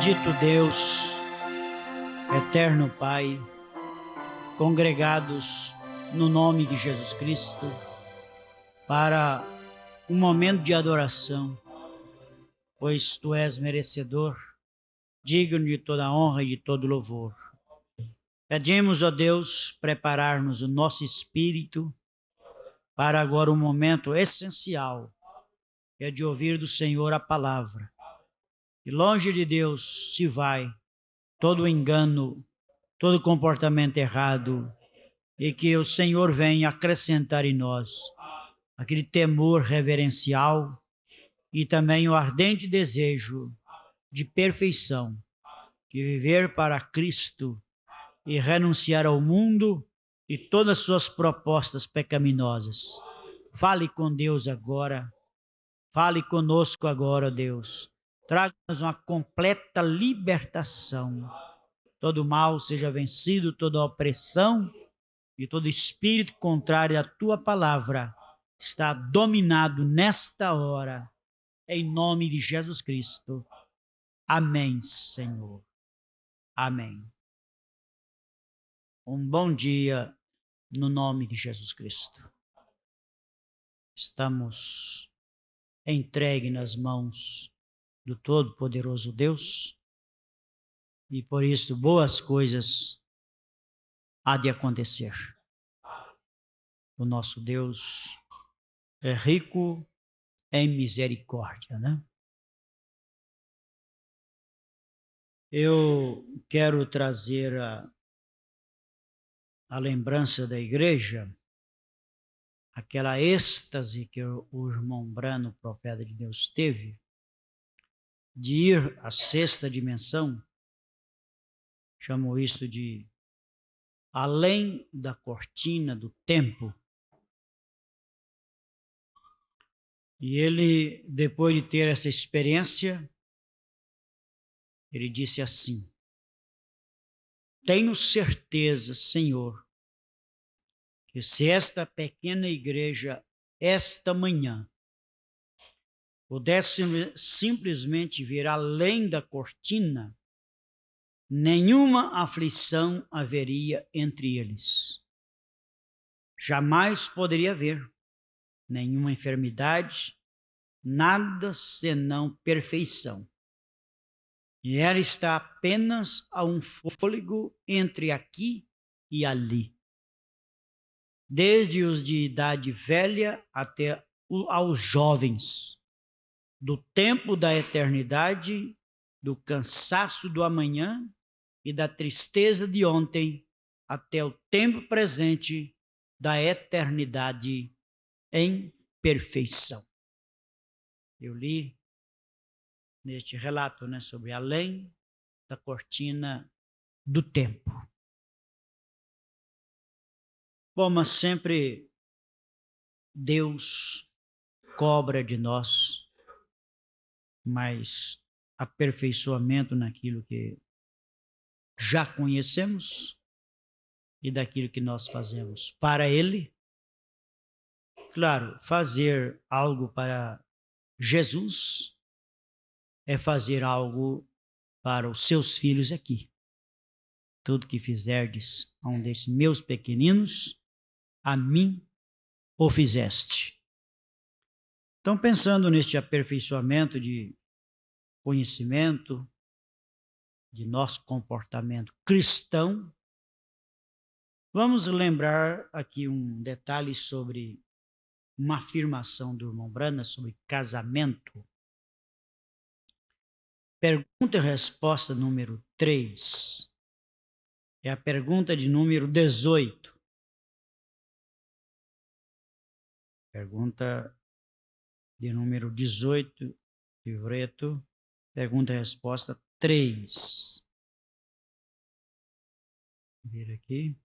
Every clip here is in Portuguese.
Bendito Deus, eterno Pai, congregados no nome de Jesus Cristo, para um momento de adoração, pois Tu és merecedor, digno de toda honra e de todo louvor. Pedimos, ó Deus, preparar-nos o nosso espírito para agora um momento essencial, que é de ouvir do Senhor a palavra. E longe de Deus se vai todo engano, todo comportamento errado, e que o Senhor venha acrescentar em nós aquele temor reverencial e também o ardente desejo de perfeição, de viver para Cristo e renunciar ao mundo e todas as suas propostas pecaminosas. Fale com Deus agora, fale conosco agora, Deus. Traga-nos uma completa libertação. Todo mal seja vencido, toda opressão e todo espírito contrário à Tua palavra está dominado nesta hora, em nome de Jesus Cristo. Amém, Senhor. Amém. Um bom dia no nome de Jesus Cristo. Estamos entregues nas mãos do Todo-Poderoso Deus e por isso boas coisas há de acontecer. O nosso Deus é rico em misericórdia, né? Eu quero trazer a lembrança da igreja, aquela êxtase que o irmão Brano, profeta de Deus, teve, de ir à sexta dimensão, chamo isso de além da cortina do tempo. E ele, depois de ter essa experiência, ele disse assim: tenho certeza, Senhor, que se esta pequena igreja, esta manhã, pudesse simplesmente vir além da cortina, nenhuma aflição haveria entre eles. Jamais poderia haver nenhuma enfermidade, nada senão perfeição. E ela está apenas a um fôlego entre aqui e ali. Desde os de idade velha até aos jovens, do tempo da eternidade, do cansaço do amanhã e da tristeza de ontem, até o tempo presente da eternidade em perfeição. Eu li neste relato, sobre além da cortina do tempo. Bom, mas sempre Deus cobra de nós mais aperfeiçoamento naquilo que já conhecemos e daquilo que nós fazemos para Ele. Claro, fazer algo para Jesus é fazer algo para os seus filhos aqui. Tudo que fizerdes a um desses meus pequeninos, a mim o fizeste. Então, pensando neste aperfeiçoamento de conhecimento, de nosso comportamento cristão, vamos lembrar aqui um detalhe sobre uma afirmação do irmão Brana sobre casamento. Pergunta e resposta número 3. É a pergunta de número 18. Pergunta de número 18, livreto. Pergunta e resposta 3. Vou ver aqui.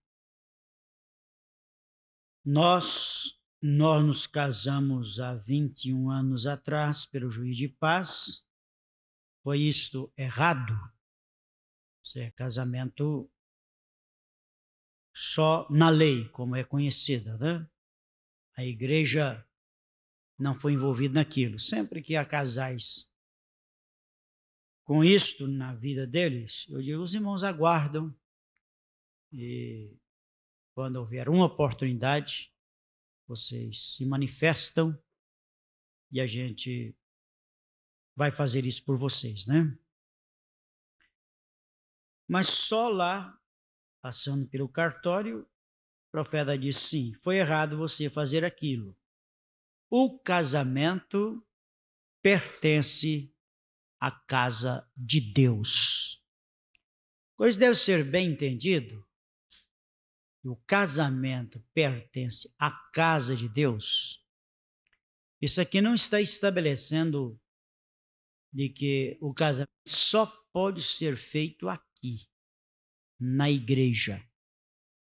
Nós nos casamos há 21 anos atrás pelo juiz de paz. Foi isto errado? Isso é casamento só na lei, como é conhecida, né? A igreja não foi envolvida naquilo. Sempre que há casais com isto na vida deles, eu digo, os irmãos aguardam e quando houver uma oportunidade, vocês se manifestam e a gente vai fazer isso por vocês, né? Mas só lá, passando pelo cartório, o profeta disse, sim, foi errado você fazer aquilo. O casamento pertence à casa de Deus. Pois deve ser bem entendido, o casamento pertence à casa de Deus. Isso aqui não está estabelecendo de que o casamento só pode ser feito aqui, na igreja.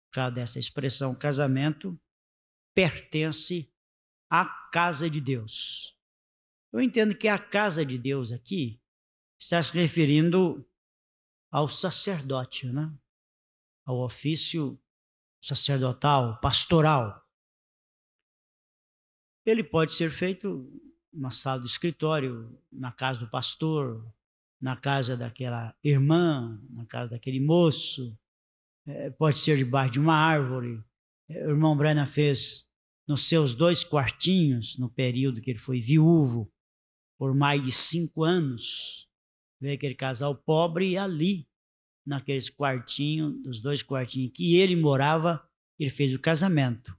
Por causa dessa expressão, casamento pertence à casa de Deus. Eu entendo que a casa de Deus aqui está se referindo ao sacerdote, né? Ao ofício sacerdotal, pastoral. Ele pode ser feito numa sala do escritório, na casa do pastor, na casa daquela irmã, na casa daquele moço, pode ser debaixo de uma árvore. O irmão Brennan fez nos seus 2 quartinhos, no período que ele foi viúvo, por mais de 5 anos, veio aquele casal pobre e ali, naqueles quartinhos, dos 2 quartinhos que ele morava, ele fez o casamento.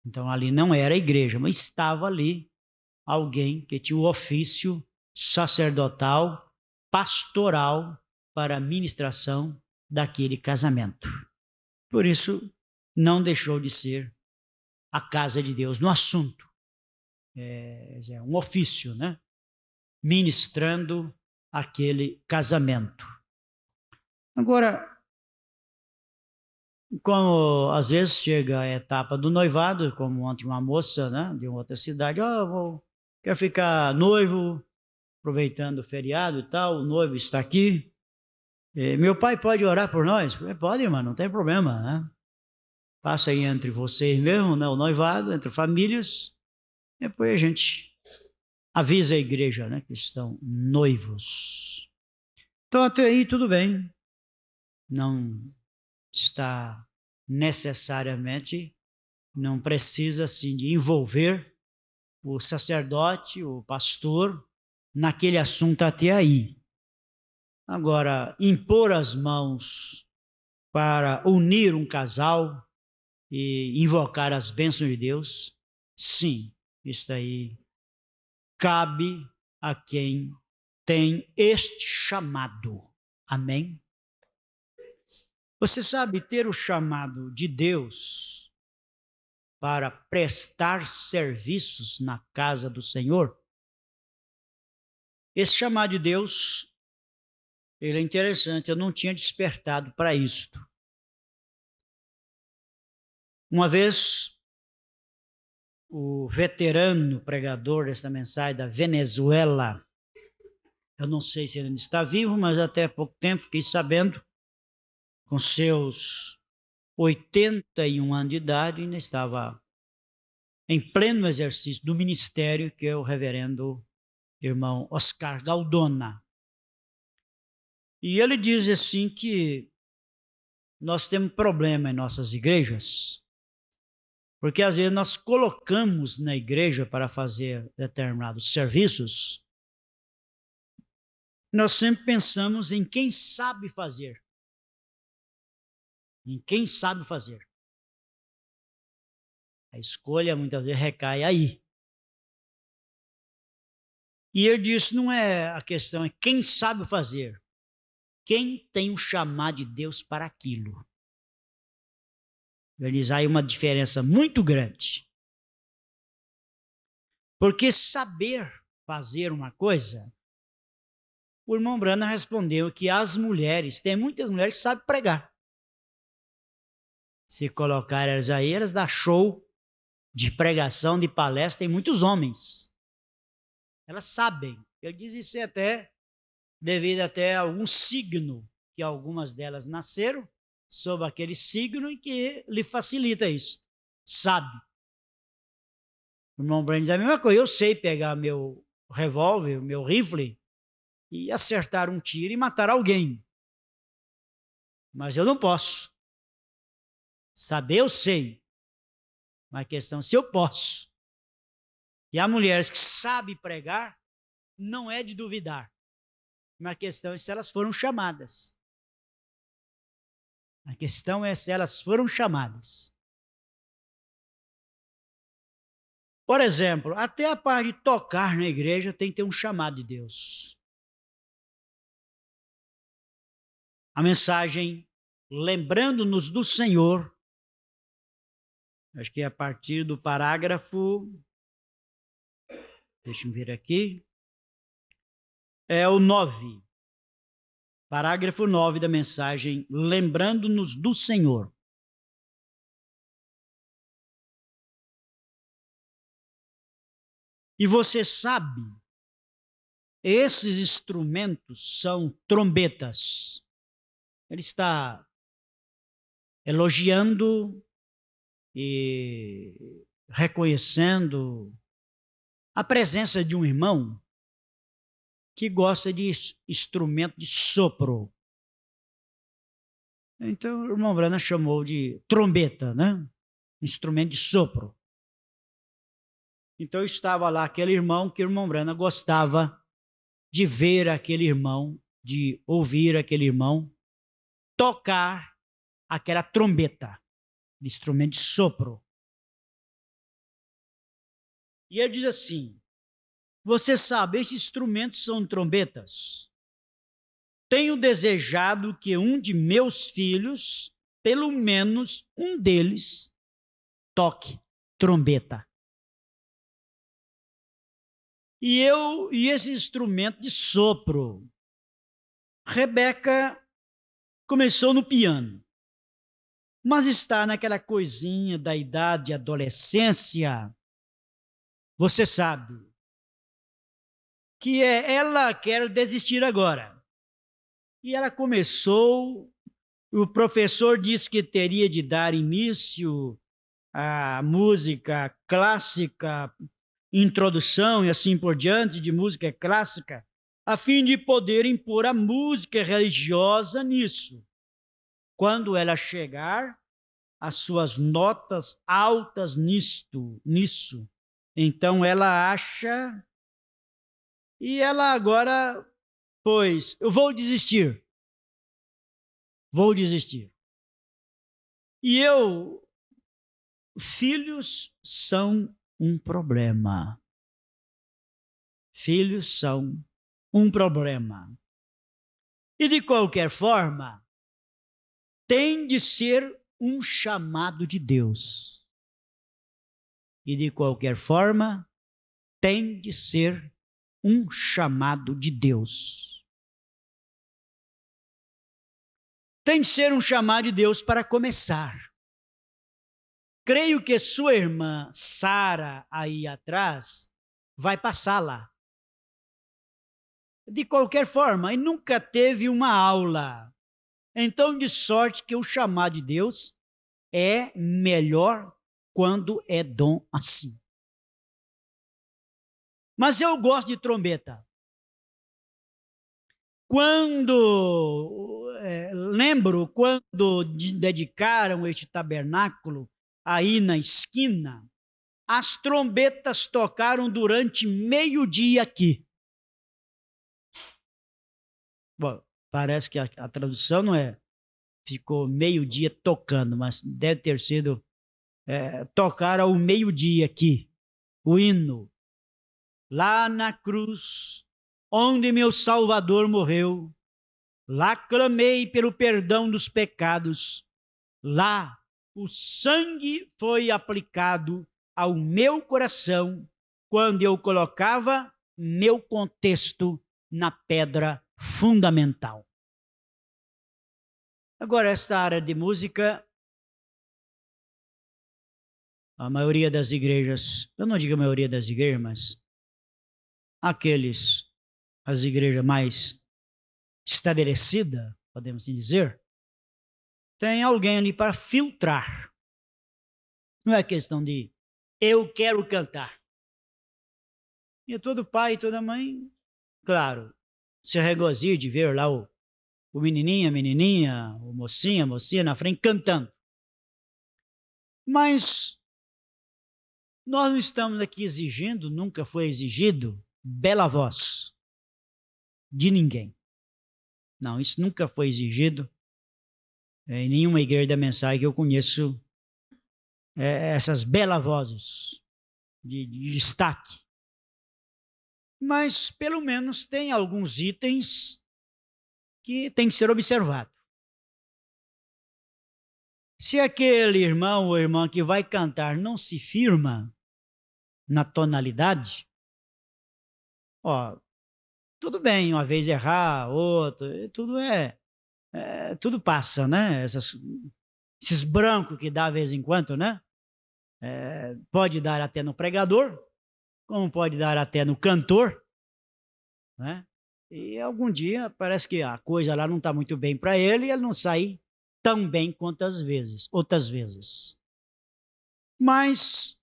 Então ali não era a igreja, mas estava ali alguém que tinha o ofício sacerdotal, pastoral para a ministração daquele casamento. Por isso, não deixou de ser a casa de Deus no assunto. É um ofício, né? Ministrando aquele casamento. Agora, como às vezes chega a etapa do noivado, como ontem uma moça, né, de uma outra cidade, quero ficar noivo, aproveitando o feriado e tal, o noivo está aqui. Meu pai pode orar por nós? Pode, irmã, não tem problema, né? Passa aí entre vocês mesmo, né, o noivado, entre famílias, depois a gente avisa a igreja, né, que estão noivos. Então até aí tudo bem, não está necessariamente, não precisa assim de envolver o sacerdote, o pastor, naquele assunto até aí. Agora, impor as mãos para unir um casal e invocar as bênçãos de Deus, sim, isso aí cabe a quem tem este chamado. Amém? Você sabe, ter o chamado de Deus para prestar serviços na casa do Senhor, esse chamado de Deus, ele é interessante, eu não tinha despertado para isto. Uma vez, o veterano pregador dessa mensagem da Venezuela, eu não sei se ele ainda está vivo, mas até há pouco tempo fiquei sabendo, com seus 81 anos de idade, ainda estava em pleno exercício do ministério, que é o reverendo irmão Oscar Galdona. E ele diz assim que nós temos problema em nossas igrejas, porque às vezes nós colocamos na igreja para fazer determinados serviços, nós sempre pensamos em quem sabe fazer. Em quem sabe fazer. A escolha muitas vezes recai aí. E ele disse, não é a questão, é quem sabe fazer. Quem tem o chamado de Deus para aquilo. Ele diz, aí uma diferença muito grande. Porque saber fazer uma coisa, o irmão Branham respondeu que as mulheres, tem muitas mulheres que sabem pregar. Se colocar elas aí, elas dão show de pregação, de palestra, tem muitos homens. Elas sabem. Eu disse isso até devido até a algum signo que algumas delas nasceram sob aquele signo e que lhe facilita isso. Sabe. O irmão Branham diz a mesma coisa. Eu sei pegar meu revólver, meu rifle, e acertar um tiro e matar alguém. Mas eu não posso. Saber eu sei. Mas a questão é se eu posso. E há mulheres que sabem pregar, não é de duvidar. Mas a questão é se elas foram chamadas. A questão é se elas foram chamadas. Por exemplo, até a parte de tocar na igreja tem que ter um chamado de Deus. A mensagem, lembrando-nos do Senhor, acho que é a partir do parágrafo, deixa eu ver aqui, é o 9. Parágrafo 9 da mensagem, lembrando-nos do Senhor. E você sabe, esses instrumentos são trombetas. Ele está elogiando e reconhecendo a presença de um irmão que gosta de instrumento de sopro. Então, o irmão Branham chamou de trombeta, né? Instrumento de sopro. Então, estava lá aquele irmão que o irmão Branham gostava de ver aquele irmão, de ouvir aquele irmão tocar aquela trombeta, instrumento de sopro. E ele diz assim: você sabe, esses instrumentos são trombetas. Tenho desejado que um de meus filhos, pelo menos um deles, toque trombeta. E esse instrumento de sopro, Rebeca começou no piano, mas está naquela coisinha da idade de adolescência. Você sabe que ela quer desistir agora. E ela começou, o professor disse que teria de dar início à música clássica, introdução e assim por diante, de música clássica, a fim de poder impor a música religiosa nisso. Quando ela chegar às suas notas altas nisso, então ela acha, e ela agora, pois, eu vou desistir. E filhos são um problema. Filhos são um problema. E de qualquer forma, tem de ser um chamado de Deus. E de qualquer forma, tem de ser um chamado de Deus. Tem de ser um chamado de Deus para começar. Creio que sua irmã Sara, aí atrás, vai passá-la. De qualquer forma, e nunca teve uma aula. Então, de sorte que o chamado de Deus é melhor quando é dom assim. Mas eu gosto de trombeta. Lembro quando dedicaram este tabernáculo aí na esquina, as trombetas tocaram durante meio-dia aqui. Bom, parece que a tradução não é ficou meio-dia tocando, mas deve ter sido tocar ao meio-dia aqui, o hino. Lá na cruz, onde meu Salvador morreu, lá clamei pelo perdão dos pecados, lá o sangue foi aplicado ao meu coração quando eu colocava meu contexto na pedra fundamental. Agora, esta área de música, a maioria das igrejas, eu não digo a maioria das igrejas, mas as igrejas mais estabelecidas, podemos assim dizer, tem alguém ali para filtrar. Não é questão de eu quero cantar. E todo pai e toda mãe, claro, se regozija de ver lá o menininho, a menininha, o mocinho, a mocinha na frente cantando. Mas nós não estamos aqui exigindo, nunca foi exigido, bela voz de ninguém. Não, isso nunca foi exigido em nenhuma igreja da mensagem que eu conheço, essas belas vozes de destaque. Mas, pelo menos, tem alguns itens que tem que ser observado. Se aquele irmão ou irmã que vai cantar não se firma na tonalidade, tudo bem, uma vez errar, outra, tudo passa, né? Esses brancos que dá de vez em quando, né? Pode dar até no pregador, como pode dar até no cantor, né? E algum dia parece que a coisa lá não está muito bem para ele e ele não sai tão bem quanto outras vezes. Mas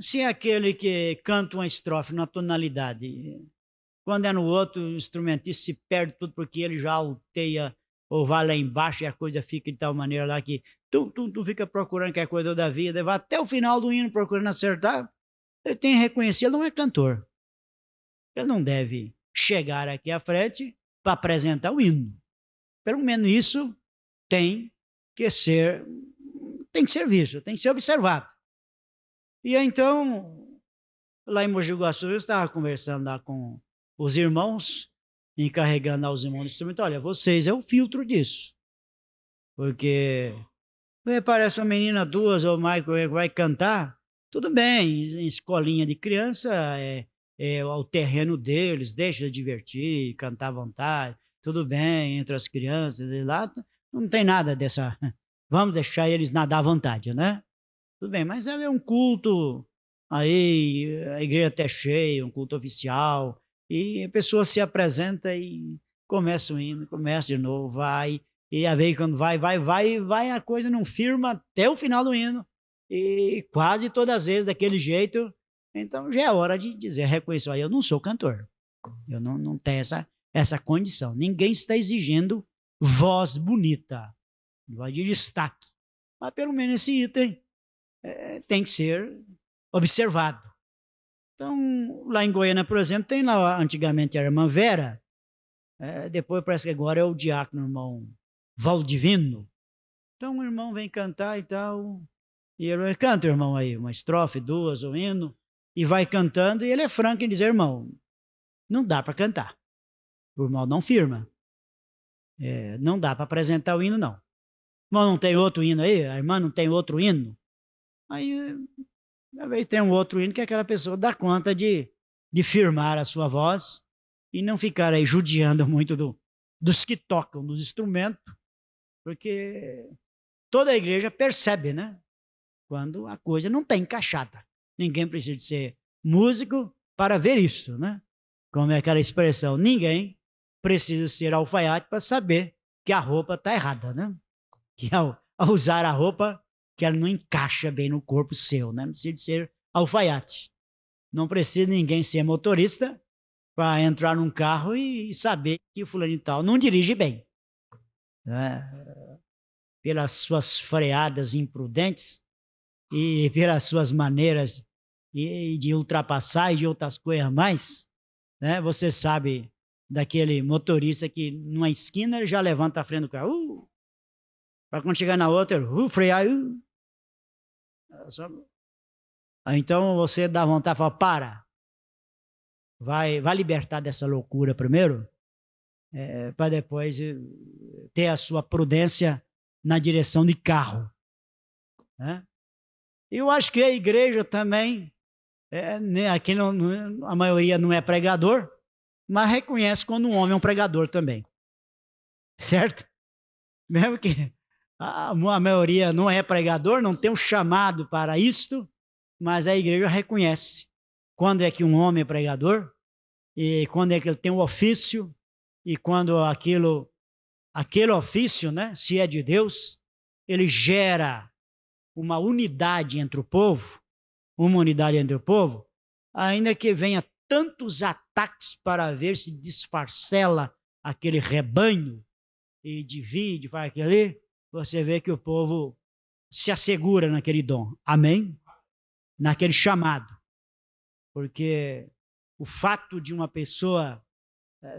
se é aquele que canta uma estrofe na tonalidade, quando é no outro, o instrumentista se perde tudo porque ele já alteia ou vai lá embaixo e a coisa fica de tal maneira lá que tu fica procurando que é coisa da vida, vai até o final do hino procurando acertar, ele tem que reconhecer, ele não é cantor. Ele não deve chegar aqui à frente para apresentar o hino. Pelo menos isso tem que ser visto, tem que ser observado. E então, lá em Mogi Guaçu, eu estava conversando lá com os irmãos, encarregando aos irmãos do instrumento, olha, vocês é o filtro disso. Porque parece uma menina, duas ou mais que vai cantar, tudo bem, em escolinha de criança é o terreno deles, deixa de divertir, cantar à vontade, tudo bem, entre as crianças, lá não tem nada dessa, vamos deixar eles nadar à vontade, né? Tudo bem, mas é um culto, aí a igreja até cheia, um culto oficial, e a pessoa se apresenta e começa o hino, começa de novo, vai, e a vez quando vai, a coisa não firma até o final do hino, e quase todas as vezes daquele jeito, então já é hora de dizer, reconhecer, eu não sou cantor, eu não tenho essa condição, ninguém está exigindo voz bonita, voz de destaque, mas pelo menos esse item tem que ser observado. Então, lá em Goiânia, por exemplo, tem lá antigamente a irmã Vera, depois parece que agora é o diácono, irmão Valdivino. Então o irmão vem cantar e tal, e ele canta, irmão, aí, uma estrofe, duas, um hino, e vai cantando, e ele é franco em dizer, irmão, não dá para cantar. O irmão não firma. Não dá para apresentar o hino, não. O irmão não tem outro hino aí? A irmã não tem outro hino? Aí, talvez tenha um outro hino que aquela pessoa dá conta de firmar a sua voz e não ficar aí judiando muito dos que tocam nos instrumentos, porque toda a igreja percebe, né? Quando a coisa não está encaixada. Ninguém precisa de ser músico para ver isso, né? Como é aquela expressão, ninguém precisa ser alfaiate para saber que a roupa está errada, né? Que ao usar a roupa, que ela não encaixa bem no corpo seu, né? Não precisa de ser alfaiate. Não precisa ninguém ser motorista para entrar num carro e saber que o fulano e tal não dirige bem. Pelas suas freadas imprudentes e pelas suas maneiras de ultrapassar e de outras coisas mais, né? Você sabe daquele motorista que numa esquina ele já levanta a frente do carro, para quando chegar na outra, frear, então você dá vontade de falar, para, vai libertar dessa loucura primeiro, para depois ter a sua prudência na direção de carro, né? Eu acho que a igreja também, aqui a maioria não é pregador, mas reconhece quando um homem é um pregador também, certo? Mesmo que a maioria não é pregador, não tem um chamado para isto, mas a igreja reconhece quando é que um homem é pregador e quando é que ele tem um ofício e quando aquele ofício, né, se é de Deus, ele gera uma unidade entre o povo, ainda que venha tantos ataques para ver se disfarcela aquele rebanho e divide, faz aquilo ali, você vê que o povo se assegura naquele dom. Amém? Naquele chamado. Porque o fato de uma pessoa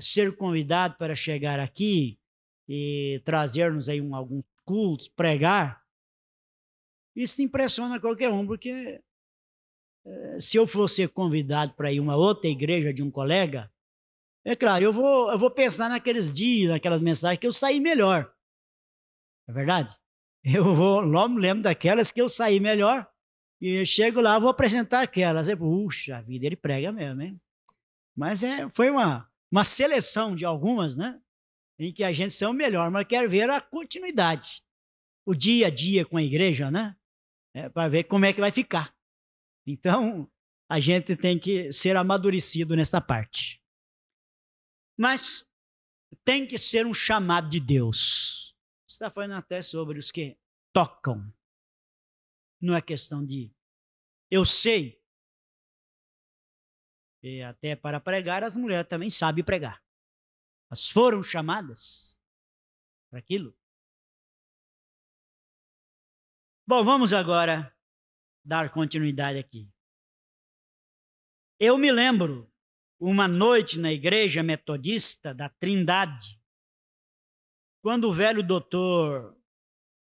ser convidado para chegar aqui e trazer-nos aí alguns cultos, pregar, isso impressiona qualquer um, porque se eu fosse convidado para ir a uma outra igreja de um colega, é claro, eu vou pensar naqueles dias, naquelas mensagens que eu saí melhor. É verdade? Logo me lembro daquelas que eu saí melhor e eu chego lá, vou apresentar aquelas. Puxa, a vida, ele prega mesmo, hein? Mas foi uma seleção de algumas, né? Em que a gente são melhor, mas quer ver a continuidade, o dia a dia com a igreja, né? Para ver como é que vai ficar. Então, a gente tem que ser amadurecido nessa parte. Mas tem que ser um chamado de Deus. Você está falando até sobre os que tocam. Não é questão de eu sei. E até para pregar, as mulheres também sabem pregar. Elas foram chamadas para aquilo. Bom, vamos agora dar continuidade aqui. Eu me lembro uma noite na igreja metodista da Trindade, quando o velho doutor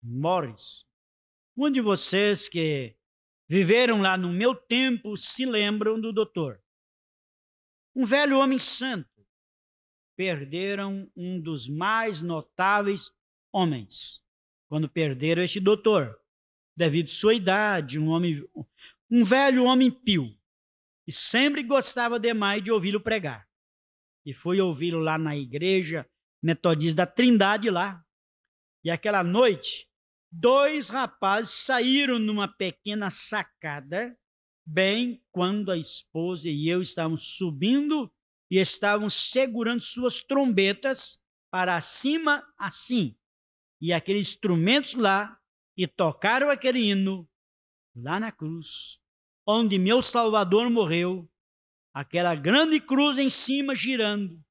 Morris, um de vocês que viveram lá no meu tempo se lembram do doutor. Um velho homem santo. Perderam um dos mais notáveis homens quando perderam este doutor, devido à sua idade, um velho homem pio, e sempre gostava demais de ouvi-lo pregar. E fui ouvi-lo lá na igreja metodista da Trindade lá. E aquela noite, 2 rapazes saíram numa pequena sacada, bem quando a esposa e eu estávamos subindo e estavam segurando suas trombetas para cima assim. E aqueles instrumentos lá, e tocaram aquele hino lá na cruz, onde meu Salvador morreu, aquela grande cruz em cima girando.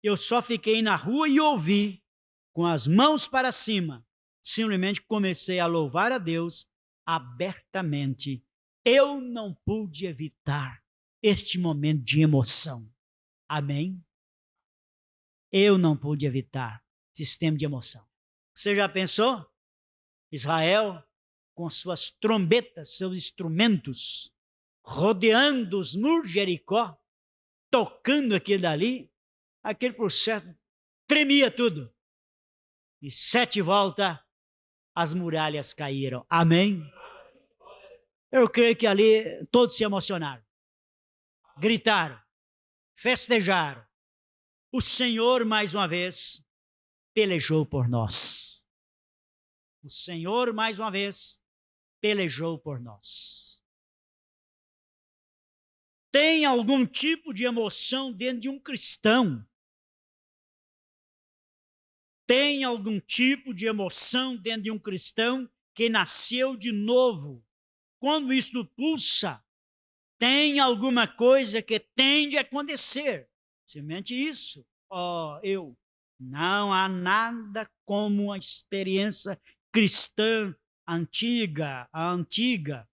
Eu só fiquei na rua e ouvi, com as mãos para cima. Simplesmente comecei a louvar a Deus abertamente. Eu não pude evitar este momento de emoção. Amém? Eu não pude evitar sistema de emoção. Você já pensou? Israel, com suas trombetas, seus instrumentos, rodeando os muros de Jericó, tocando aquele dali, aquele por certo tremia tudo. E 7 voltas, as muralhas caíram. Amém? Eu creio que ali todos se emocionaram, gritaram, festejaram. O Senhor, mais uma vez, pelejou por nós. O Senhor, mais uma vez, pelejou por nós. Tem algum tipo de emoção dentro de um cristão? Tem algum tipo de emoção dentro de um cristão que nasceu de novo? Quando isso pulsa, tem alguma coisa que tende a acontecer. Somente isso. Não há nada como a experiência cristã antiga, a antiga.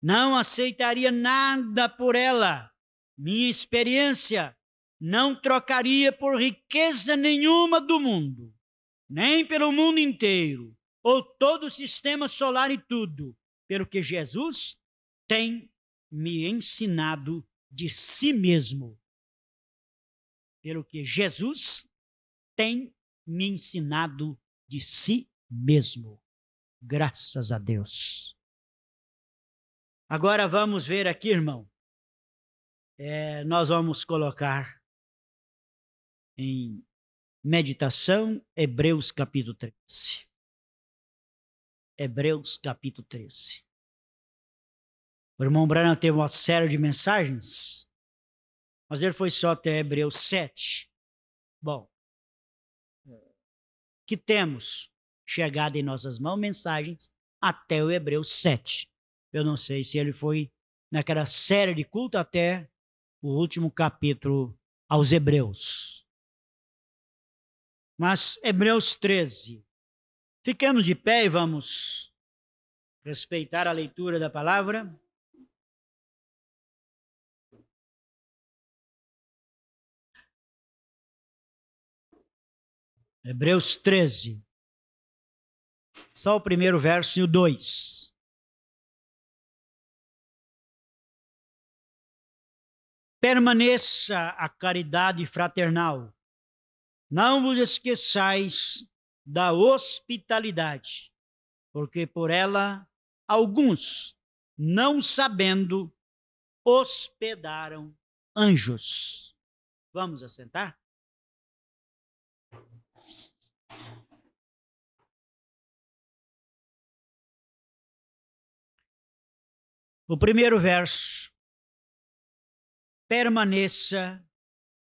Não aceitaria nada por ela. Minha experiência não trocaria por riqueza nenhuma do mundo, nem pelo mundo inteiro, ou todo o sistema solar e tudo, pelo que Jesus tem me ensinado de si mesmo. Pelo que Jesus tem me ensinado de si mesmo. Graças a Deus. Agora vamos ver aqui, irmão. Nós vamos colocar em meditação Hebreus capítulo 13. Hebreus capítulo 13. O irmão Branham teve uma série de mensagens, mas ele foi só até Hebreus 7. Bom, que temos chegado em nossas mãos mensagens até o Hebreus 7. Eu não sei se ele foi naquela série de culto até o último capítulo aos Hebreus. Mas Hebreus 13. Ficamos de pé e vamos respeitar a leitura da palavra. Hebreus 13. Só o primeiro verso e o 2. Permaneça a caridade fraternal. Não vos esqueçais da hospitalidade, porque por ela alguns, não sabendo, hospedaram anjos. Vamos assentar? O primeiro verso. Permaneça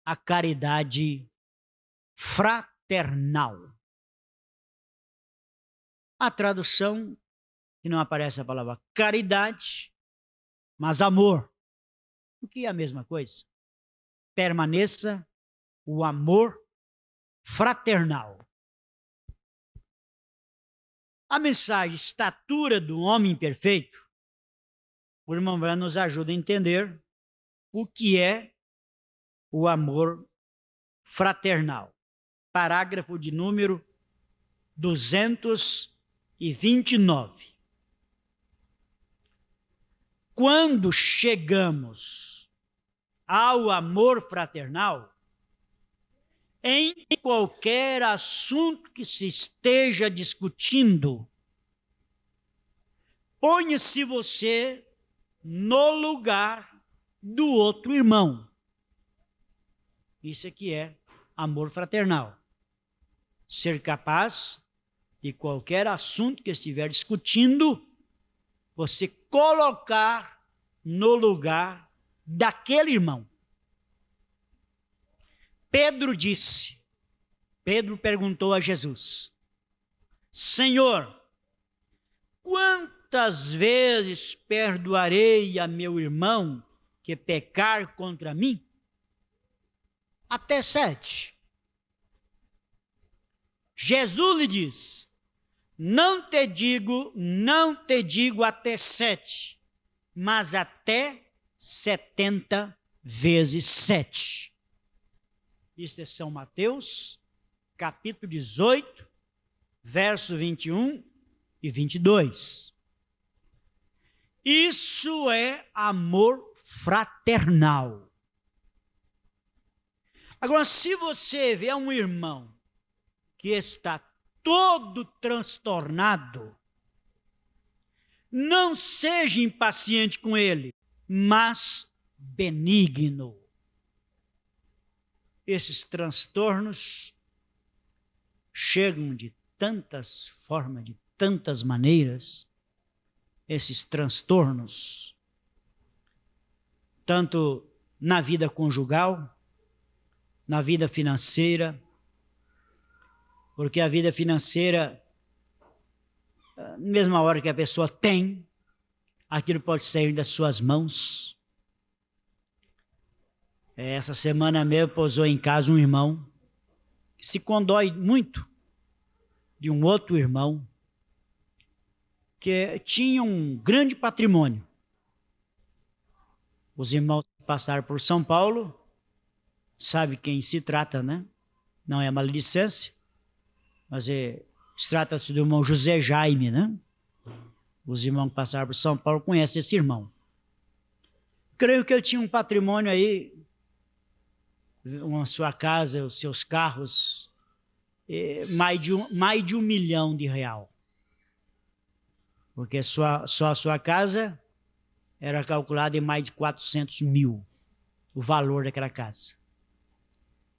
a caridade fraternal. A tradução, que não aparece a palavra caridade, mas amor. O que é a mesma coisa? Permaneça o amor fraternal. A mensagem estatura do homem perfeito, o irmão Branham nos ajuda a entender o que é o amor fraternal. Parágrafo de número 229. Quando chegamos ao amor fraternal, em qualquer assunto que se esteja discutindo, ponha-se você no lugar do outro irmão. Isso aqui é amor fraternal. Ser capaz de qualquer assunto que estiver discutindo, você colocar no lugar daquele irmão. Pedro perguntou a Jesus: Senhor, quantas vezes perdoarei a meu irmão que pecar contra mim? Até 7. Jesus lhe diz: não te digo até 7, mas até 70 vezes 7. Isso é São Mateus, capítulo 18, verso 21 e 22. Isso é amor fraternal. Agora, se você vê um irmão que está todo transtornado, não seja impaciente com ele, mas benigno. Esses transtornos chegam de tantas formas, de tantas maneiras, esses transtornos, tanto na vida conjugal, na vida financeira, porque a vida financeira, na mesma hora que a pessoa tem, aquilo pode sair das suas mãos. Essa semana mesmo pousou em casa um irmão que se condói muito de um outro irmão que tinha um grande patrimônio. Os irmãos que passaram por São Paulo sabem quem se trata, né? Não é maledicência, mas se trata-se do irmão José Jaime, né? Os irmãos que passaram por São Paulo conhecem esse irmão. Creio que ele tinha um patrimônio aí, a sua casa, os seus carros, mais de R$1 milhão. Porque só a sua casa era calculada em mais de 400 mil, o valor daquela casa.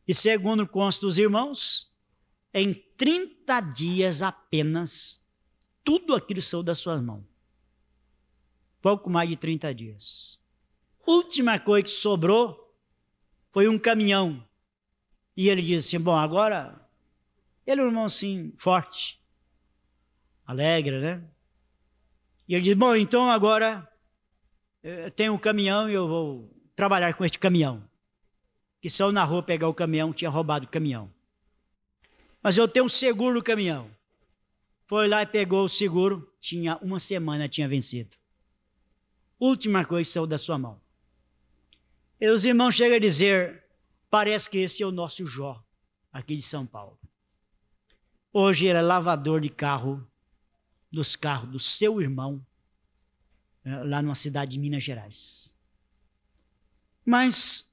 E segundo consta dos irmãos, em 30 dias apenas, tudo aquilo saiu das suas mãos. Pouco mais de 30 dias. Última coisa que sobrou foi um caminhão. E ele disse assim, bom, agora, ele é um irmão assim, forte, alegre, né? E ele disse, bom, então agora eu tenho um caminhão e eu vou trabalhar com este caminhão. Que saiu na rua pegar o caminhão, tinha roubado o caminhão. Mas eu tenho um seguro no caminhão. Foi lá e pegou o seguro, tinha uma semana, tinha vencido. Última coisa que saiu da sua mão. E os irmãos chegam a dizer, parece que esse é o nosso Jó, aqui de São Paulo. Hoje ele é lavador de carro, dos carros do seu irmão, lá numa cidade de Minas Gerais. Mas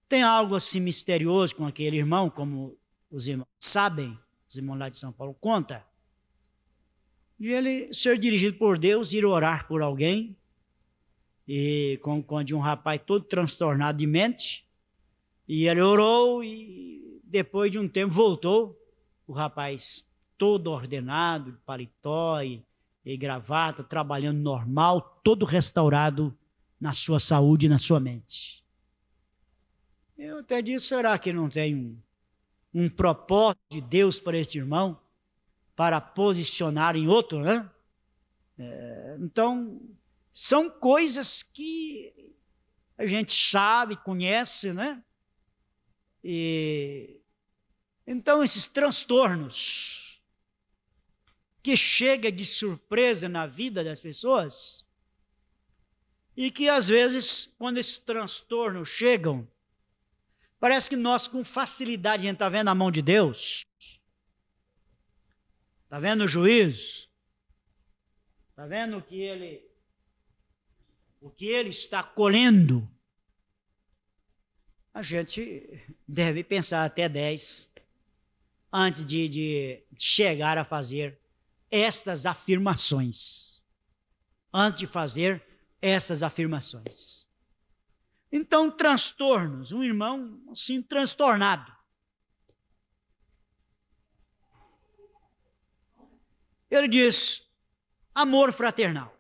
tem algo assim misterioso com aquele irmão, como os irmãos sabem, os irmãos lá de São Paulo contam. E ele ser dirigido por Deus, ir orar por alguém, e quando um rapaz todo transtornado de mente, e ele orou e depois de um tempo voltou, o rapaz todo ordenado, de paletó e gravata, trabalhando normal, todo restaurado na sua saúde e na sua mente. Eu até disse, será que não tem um propósito de Deus para esse irmão, para posicionar em outro, né? Então, são coisas que a gente sabe, conhece, né? Então, esses transtornos que chegam de surpresa na vida das pessoas e que, às vezes, quando esses transtornos chegam, parece que nós, com facilidade, a gente está vendo a mão de Deus, está vendo o juízo, está vendo o que ele está colhendo. A gente deve pensar até 10 antes de chegar a fazer estas afirmações. Antes de fazer essas afirmações. Então, transtornos, um irmão assim transtornado. Ele diz, amor fraternal.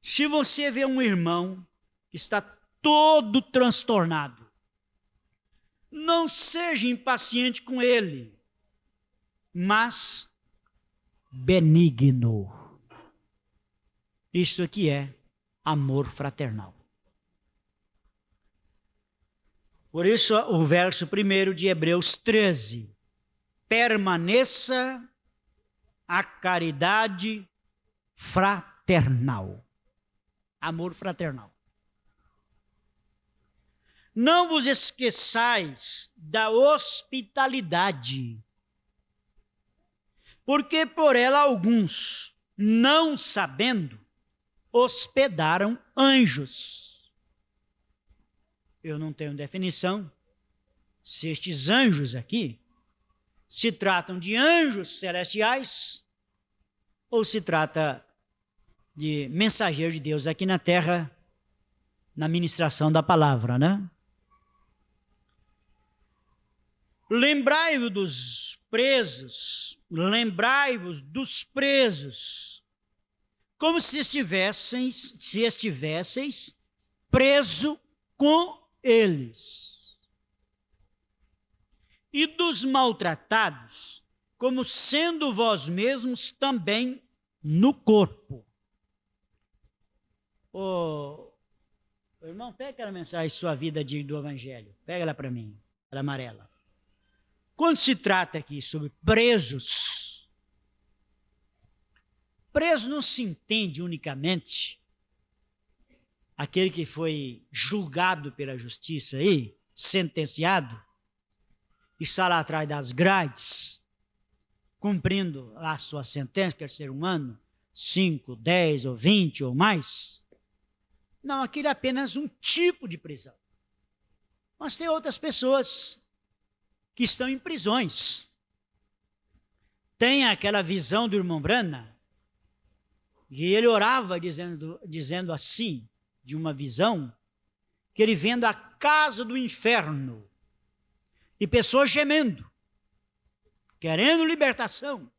Se você vê um irmão que está todo transtornado, não seja impaciente com ele, mas benigno. Isto aqui é amor fraternal. Por isso, o verso 1 de Hebreus 13. Permaneça a caridade fraternal. Amor fraternal. Não vos esqueçais da hospitalidade, porque por ela alguns, não sabendo, hospedaram anjos. Eu não tenho definição se estes anjos aqui se tratam de anjos celestiais ou se trata de mensageiros de Deus aqui na terra, na ministração da palavra, né? Lembrai-vos dos presos, lembrai-vos dos presos, como se estivesseis preso com eles. E dos maltratados, como sendo vós mesmos também no corpo. Irmão, pega aquela mensagem, sua vida do Evangelho. Pega ela para mim, ela amarela. Quando se trata aqui sobre presos, preso não se entende unicamente aquele que foi julgado pela justiça aí, sentenciado, e está lá atrás das grades, cumprindo a sua sentença, quer ser 1 ano, 5, 10 ou 20 ou mais. Não, aquilo é apenas um tipo de prisão. Mas tem outras pessoas que estão em prisões. Tem aquela visão do irmão Branham, e ele orava dizendo assim, de uma visão, que ele vendo a casa do inferno, e pessoas gemendo, querendo libertação.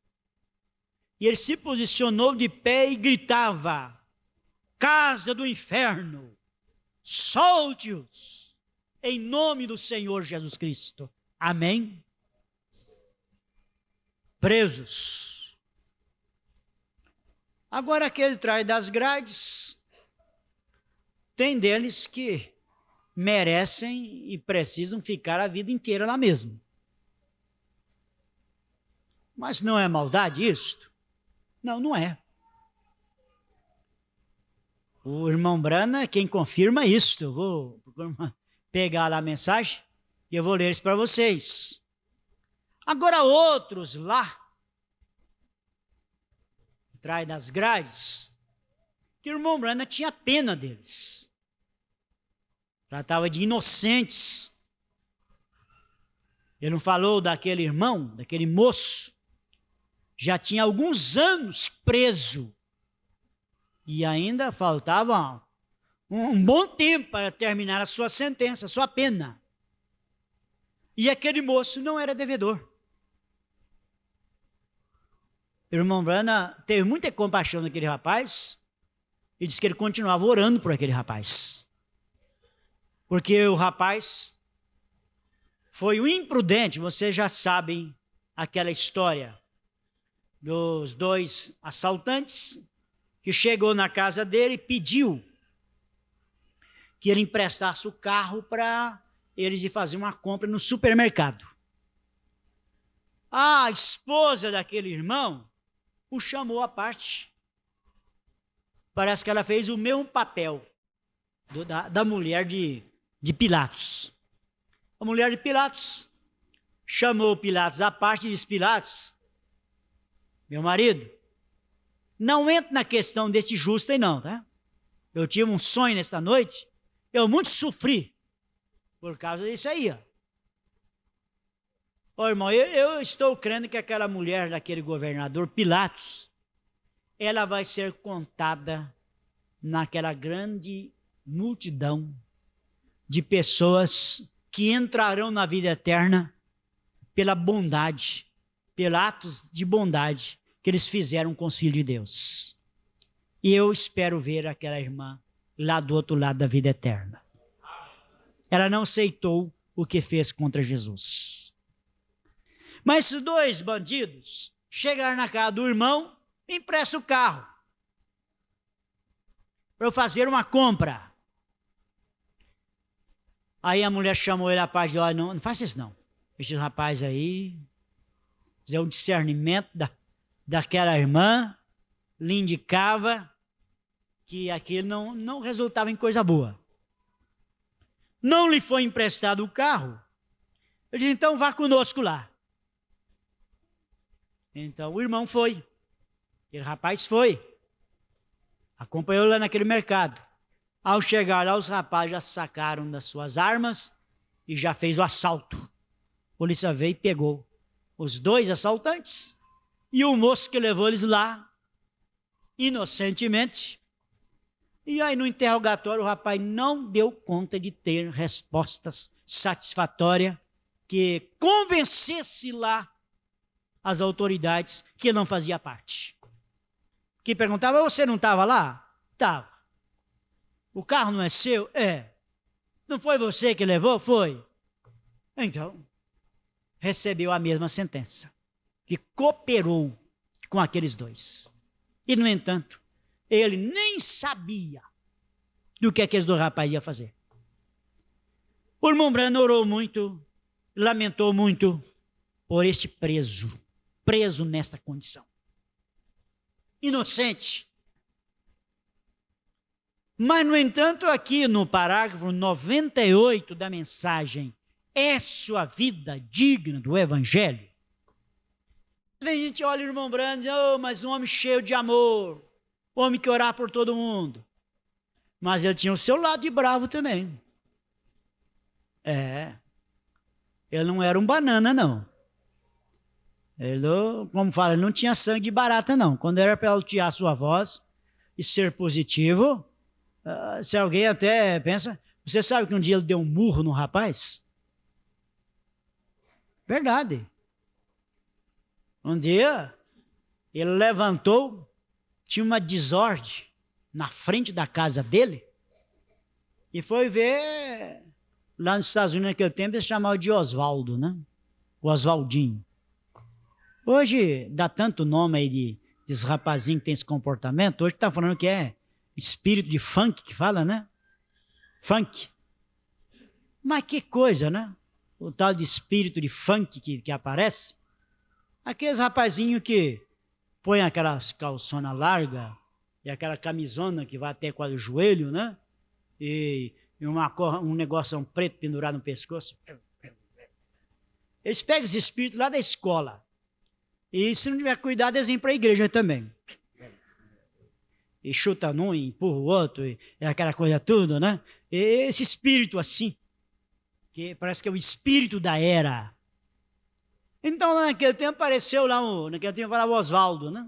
E ele se posicionou de pé e gritava, casa do inferno, solte-os, em nome do Senhor Jesus Cristo. Amém? Presos. Agora aquele traz das grades, tem deles que merecem e precisam ficar a vida inteira lá mesmo. Mas não é maldade isto? Não, não é. O irmão Brana é quem confirma isto. Eu vou pegar lá a mensagem e eu vou ler isso para vocês. Agora outros lá, atrás das grades, que o irmão Brana tinha pena deles. Tratava de inocentes. Ele não falou daquele irmão, daquele moço, já tinha alguns anos preso e ainda faltava um bom tempo para terminar a sua sentença, a sua pena. E aquele moço não era devedor. O irmão Brana teve muita compaixão daquele rapaz e disse que ele continuava orando por aquele rapaz. Porque o rapaz foi o imprudente, vocês já sabem aquela história dos dois assaltantes que chegou na casa dele e pediu que ele emprestasse o carro para eles ir fazer uma compra no supermercado. A esposa daquele irmão o chamou à parte. Parece que ela fez o mesmo papel da mulher de Pilatos. A mulher de Pilatos chamou Pilatos à parte e disse: Pilatos, meu marido, não entra na questão desse justo aí não, tá? Eu tive um sonho nesta noite, eu muito sofri por causa disso aí, ó. Ô irmão, eu estou crendo que aquela mulher daquele governador Pilatos, ela vai ser contada naquela grande multidão de pessoas que entrarão na vida eterna pela bondade, pelos atos de bondade que eles fizeram com os filhos de Deus. E eu espero ver aquela irmã lá do outro lado da vida eterna. Ela não aceitou o que fez contra Jesus. Mas esses dois bandidos chegaram na casa do irmão, empresta o carro para eu fazer uma compra. Aí a mulher chamou ele à parte de: olha, não faça isso não. Esse rapaz aí, fizer um discernimento daquela irmã, lhe indicava que aquilo não resultava em coisa boa. Não lhe foi emprestado o carro. Ele disse: então vá conosco lá. Então o irmão foi. Aquele rapaz foi. Acompanhou lá naquele mercado. Ao chegar lá, os rapazes já sacaram das suas armas e já fez o assalto. A polícia veio e pegou os dois assaltantes e o moço que levou eles lá, inocentemente. E aí no interrogatório o rapaz não deu conta de ter respostas satisfatórias que convencesse lá as autoridades que ele não fazia parte. Que perguntava: você não estava lá? Estava. O carro não é seu? É. Não foi você que levou? Foi. Então, recebeu a mesma sentença, que cooperou com aqueles dois. E, no entanto, ele nem sabia do que aqueles dois rapazes iam fazer. O irmão Brana orou muito, lamentou muito por este preso nesta condição. Inocente. Mas, no entanto, aqui no parágrafo 98 da mensagem, é sua vida digna do Evangelho? A gente olha o irmão Brana e diz: oh, mas um homem cheio de amor, homem que orar por todo mundo. Mas ele tinha o seu lado de bravo também. Ele não era um banana, não. Ele, como fala, ele não tinha sangue de barata, não. Quando era para altear sua voz e ser positivo, se alguém até pensa... Você sabe que um dia ele deu um murro no rapaz? Verdade. Um dia, ele levantou, tinha uma desordem na frente da casa dele e foi ver... Lá nos Estados Unidos, naquele tempo, eles chamavam de Oswaldo, né? O Oswaldinho. Hoje, dá tanto nome aí desses rapazinhos que tem esse comportamento. Hoje está falando que é espírito de funk que fala, né? Funk. Mas que coisa, né? O tal de espírito de funk que aparece. Aqueles rapazinhos que põem aquelas calçonas largas e aquela camisona que vai até quase o joelho, né? E um negócio preto pendurado no pescoço. Eles pegam esse espírito lá da escola. E se não tiver cuidado, eles vêm para a igreja também. E chuta um, e empurra o outro, e é aquela coisa tudo, né? E esse espírito assim, que parece que é o espírito da era. Então, naquele tempo apareceu lá, naquele tempo falava o Oswaldo, né?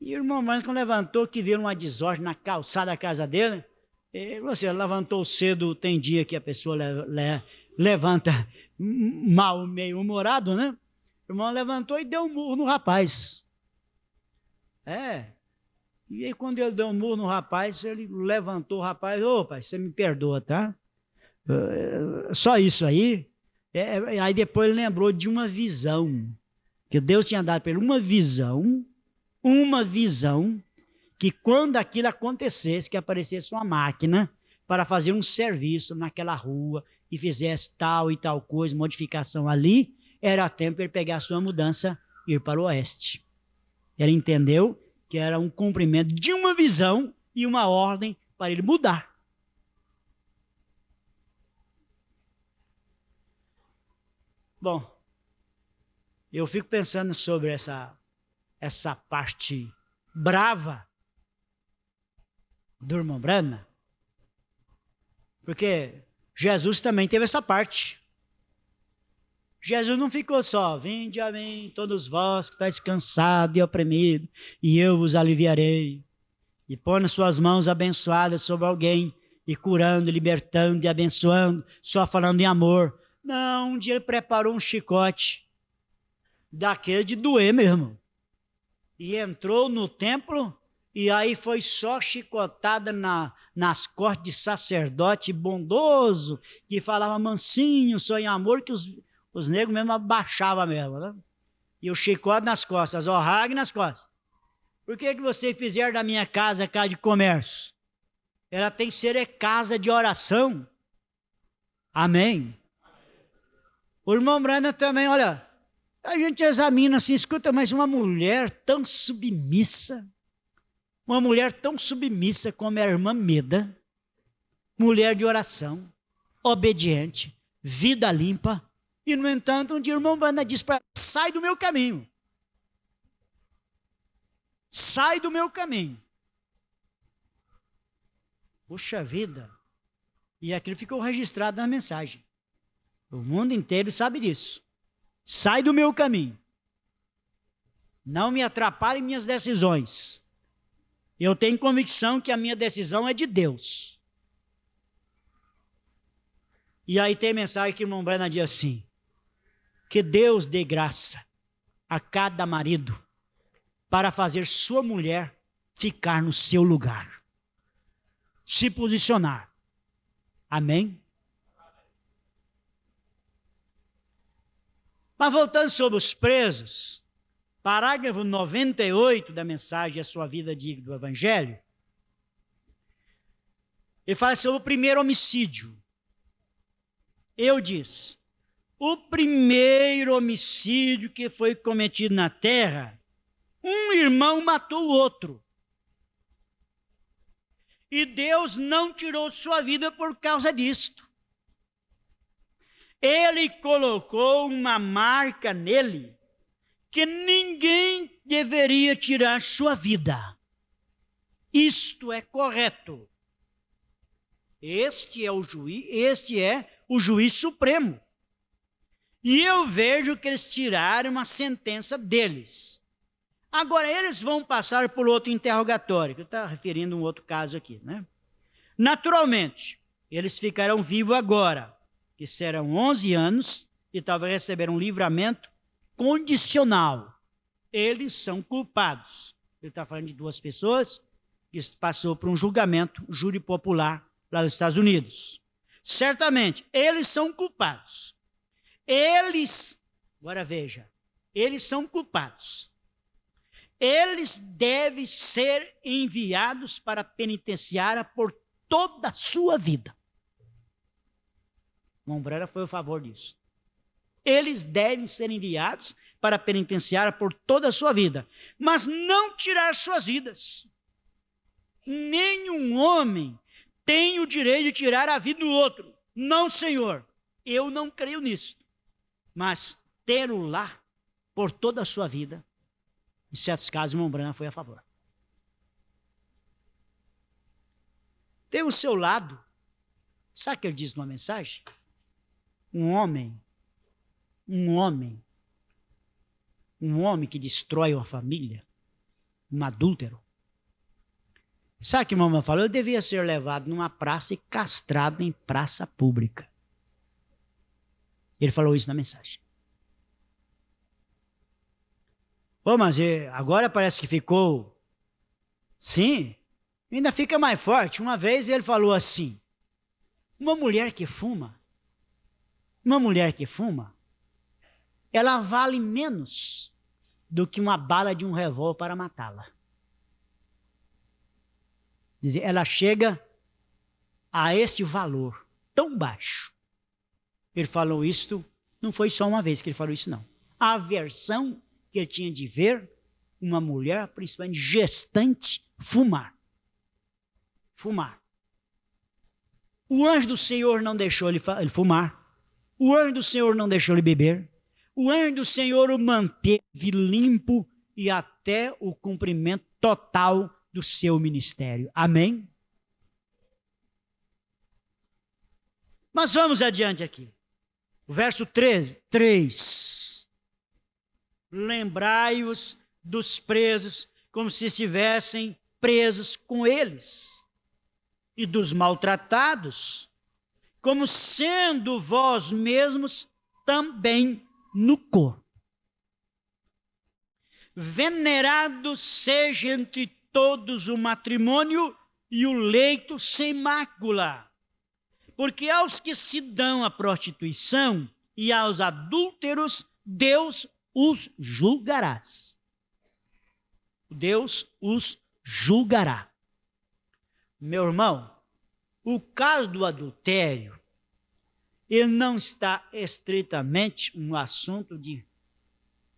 E o irmão Branco levantou que viu uma desordem na calçada da casa dele. E você levantou cedo, tem dia que a pessoa levanta mal, meio humorado, né? O irmão levantou e deu um murro no rapaz. E aí quando ele deu um murro no rapaz, ele levantou o rapaz, ô pai, você me perdoa, tá? Só isso aí. Aí depois ele lembrou de uma visão, que Deus tinha dado para ele uma visão, que quando aquilo acontecesse, que aparecesse uma máquina para fazer um serviço naquela rua e fizesse tal e tal coisa, modificação ali, era tempo ele pegar a sua mudança e ir para o oeste. Ele entendeu que era um cumprimento de uma visão e uma ordem para ele mudar. Bom, eu fico pensando sobre essa parte brava do irmão Branham, porque Jesus também teve essa parte. Jesus não ficou só, vinde a mim todos vós que estáis cansados e oprimidos, e eu vos aliviarei. E põe suas mãos abençoadas sobre alguém, e curando, libertando e abençoando, só falando em amor. Não, um dia ele preparou um chicote, daquele de doer mesmo. E entrou no templo, e aí foi só chicotada nas costas de sacerdote bondoso, que falava mansinho, só em amor, que os negros mesmo abaixavam mesmo, né? E o chicote nas costas, o rague nas costas. Por que vocês fizeram da minha casa casa de comércio? Ela tem que ser casa de oração. Amém? O irmão Branham também, olha, a gente examina assim, escuta, mas uma mulher tão submissa, como é a irmã Meda, mulher de oração, obediente, vida limpa, e no entanto um dia o irmão Branham diz para ela, sai do meu caminho. Sai do meu caminho. Puxa vida. E aquilo ficou registrado na mensagem. O mundo inteiro sabe disso. Sai do meu caminho. Não me atrapalhe em minhas decisões. Eu tenho convicção que a minha decisão é de Deus. E aí tem mensagem que o irmão Branham diz assim, que Deus dê graça a cada marido para fazer sua mulher ficar no seu lugar. Se posicionar. Amém? Mas voltando sobre os presos, parágrafo 98 da mensagem A Sua Vida Digna do Evangelho, ele fala sobre o primeiro homicídio. Eu disse, o primeiro homicídio que foi cometido na terra, um irmão matou o outro. E Deus não tirou sua vida por causa disto. Ele colocou uma marca nele que ninguém deveria tirar sua vida. Isto é correto. Este é o juiz supremo. E eu vejo que eles tiraram uma sentença deles. Agora, eles vão passar por outro interrogatório, que eu estou referindo a um outro caso aqui, né? Naturalmente, eles ficarão vivos agora, que serão 11 anos, e talvez receberão um livramento condicional. Eles são culpados. Ele está falando de duas pessoas que passou por um julgamento, júri popular, lá nos Estados Unidos. Certamente, eles são culpados. Agora veja, eles são culpados. Eles devem ser enviados para a penitenciária por toda a sua vida. Mombrana foi a favor disso. Eles devem ser enviados para penitenciar por toda a sua vida, mas não tirar suas vidas. Nenhum homem tem o direito de tirar a vida do outro. Não, Senhor, eu não creio nisso. Mas ter o lar por toda a sua vida, em certos casos, Mombrana foi a favor. Tem o seu lado. Sabe o que ele diz numa mensagem? Um homem que destrói uma família, um adúltero. Sabe o que a mamãe falou? Eu devia ser levado numa praça e castrado em praça pública. Ele falou isso na mensagem. Pô, mas agora parece que ficou... Sim, ainda fica mais forte. Uma vez ele falou assim, uma mulher que fuma, ela vale menos do que uma bala de um revólver para matá-la. Ela chega a esse valor tão baixo. Ele falou isto, não foi só uma vez que ele falou isso, não. A aversão que ele tinha de ver uma mulher, principalmente gestante, fumar. O anjo do Senhor não deixou ele fumar. O anjo do Senhor não deixou ele beber. O anjo do Senhor o manteve limpo e até o cumprimento total do seu ministério. Amém? Mas vamos adiante aqui. O verso 3. Lembrai-os dos presos como se estivessem presos com eles, e dos maltratados, como sendo vós mesmos também no corpo. Venerado seja entre todos o matrimônio e o leito sem mácula, porque aos que se dão à prostituição e aos adúlteros, Deus os julgará. Deus os julgará. Meu irmão, o caso do adultério, ele não está estritamente um assunto de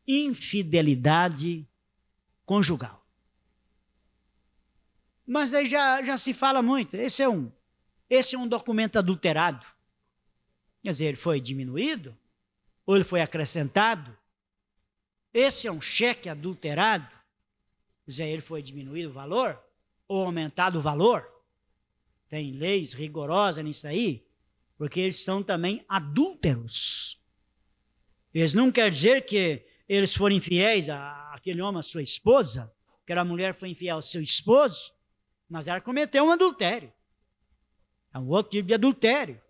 infidelidade conjugal. Mas aí já se fala muito, esse é um documento adulterado. Quer dizer, ele foi diminuído ou ele foi acrescentado? Esse é um cheque adulterado? Quer dizer, ele foi diminuído o valor ou aumentado o valor? Tem leis rigorosas nisso aí, porque eles são também adúlteros. Eles não quer dizer que eles foram infiéis àquele homem, à sua esposa, que a mulher foi infiel ao seu esposo, mas ela cometeu um adultério. É um outro tipo de adultério.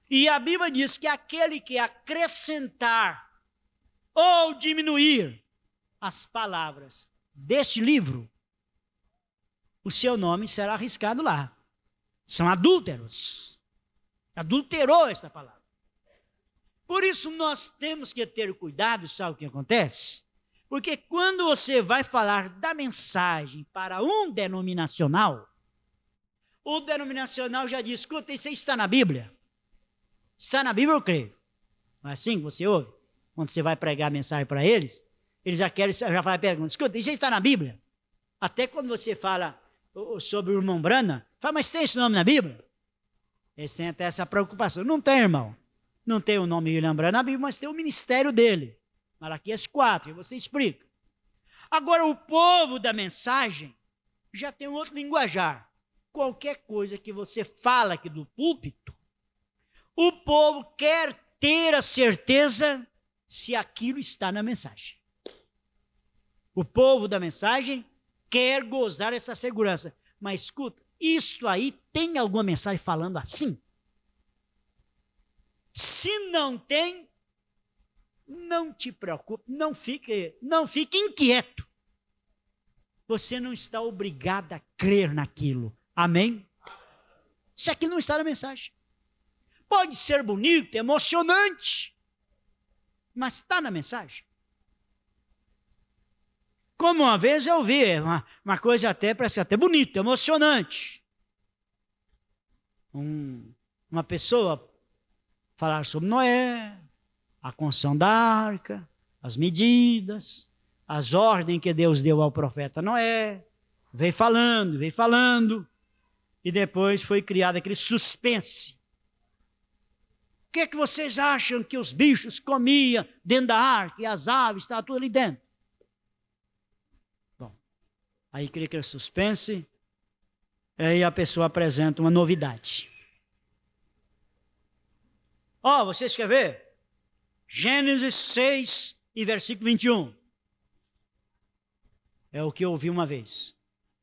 E a Bíblia diz que aquele que acrescentar ou diminuir as palavras deste livro, o seu nome será arriscado lá. São adúlteros. Adulterou essa palavra. Por isso nós temos que ter cuidado, sabe o que acontece? Porque quando você vai falar da mensagem para um denominacional, o denominacional já diz, escuta, isso aí está na Bíblia. Está na Bíblia, eu creio. Não é assim que você ouve? Quando você vai pregar a mensagem para eles, eles já fazem pergunta, escuta, isso aí está na Bíblia? Até quando você fala sobre o irmão Brana, fala, mas tem esse nome na Bíblia? Eles têm até essa preocupação. Não tem, irmão. Não tem o nome de William Brana na Bíblia, mas tem o ministério dele. Malaquias 4, e você explica. Agora, o povo da mensagem já tem um outro linguajar. Qualquer coisa que você fala aqui do púlpito, o povo quer ter a certeza se aquilo está na mensagem. O povo da mensagem quer gozar essa segurança. Mas escuta, isso aí tem alguma mensagem falando assim? Se não tem, não te preocupe, não fique inquieto. Você não está obrigado a crer naquilo. Amém? Isso aqui não está na mensagem. Pode ser bonito, emocionante, mas está na mensagem. Como uma vez eu vi uma coisa parece até bonita, emocionante. Uma pessoa falar sobre Noé, a construção da arca, as medidas, as ordens que Deus deu ao profeta Noé. Veio falando, e depois foi criado aquele suspense. O que é que vocês acham que os bichos comiam dentro da arca, e as aves, estavam tudo ali dentro? Bom, aí cria aquele suspense, aí a pessoa apresenta uma novidade. Ó, vocês querem ver? Gênesis 6 e versículo 21. É o que eu ouvi uma vez.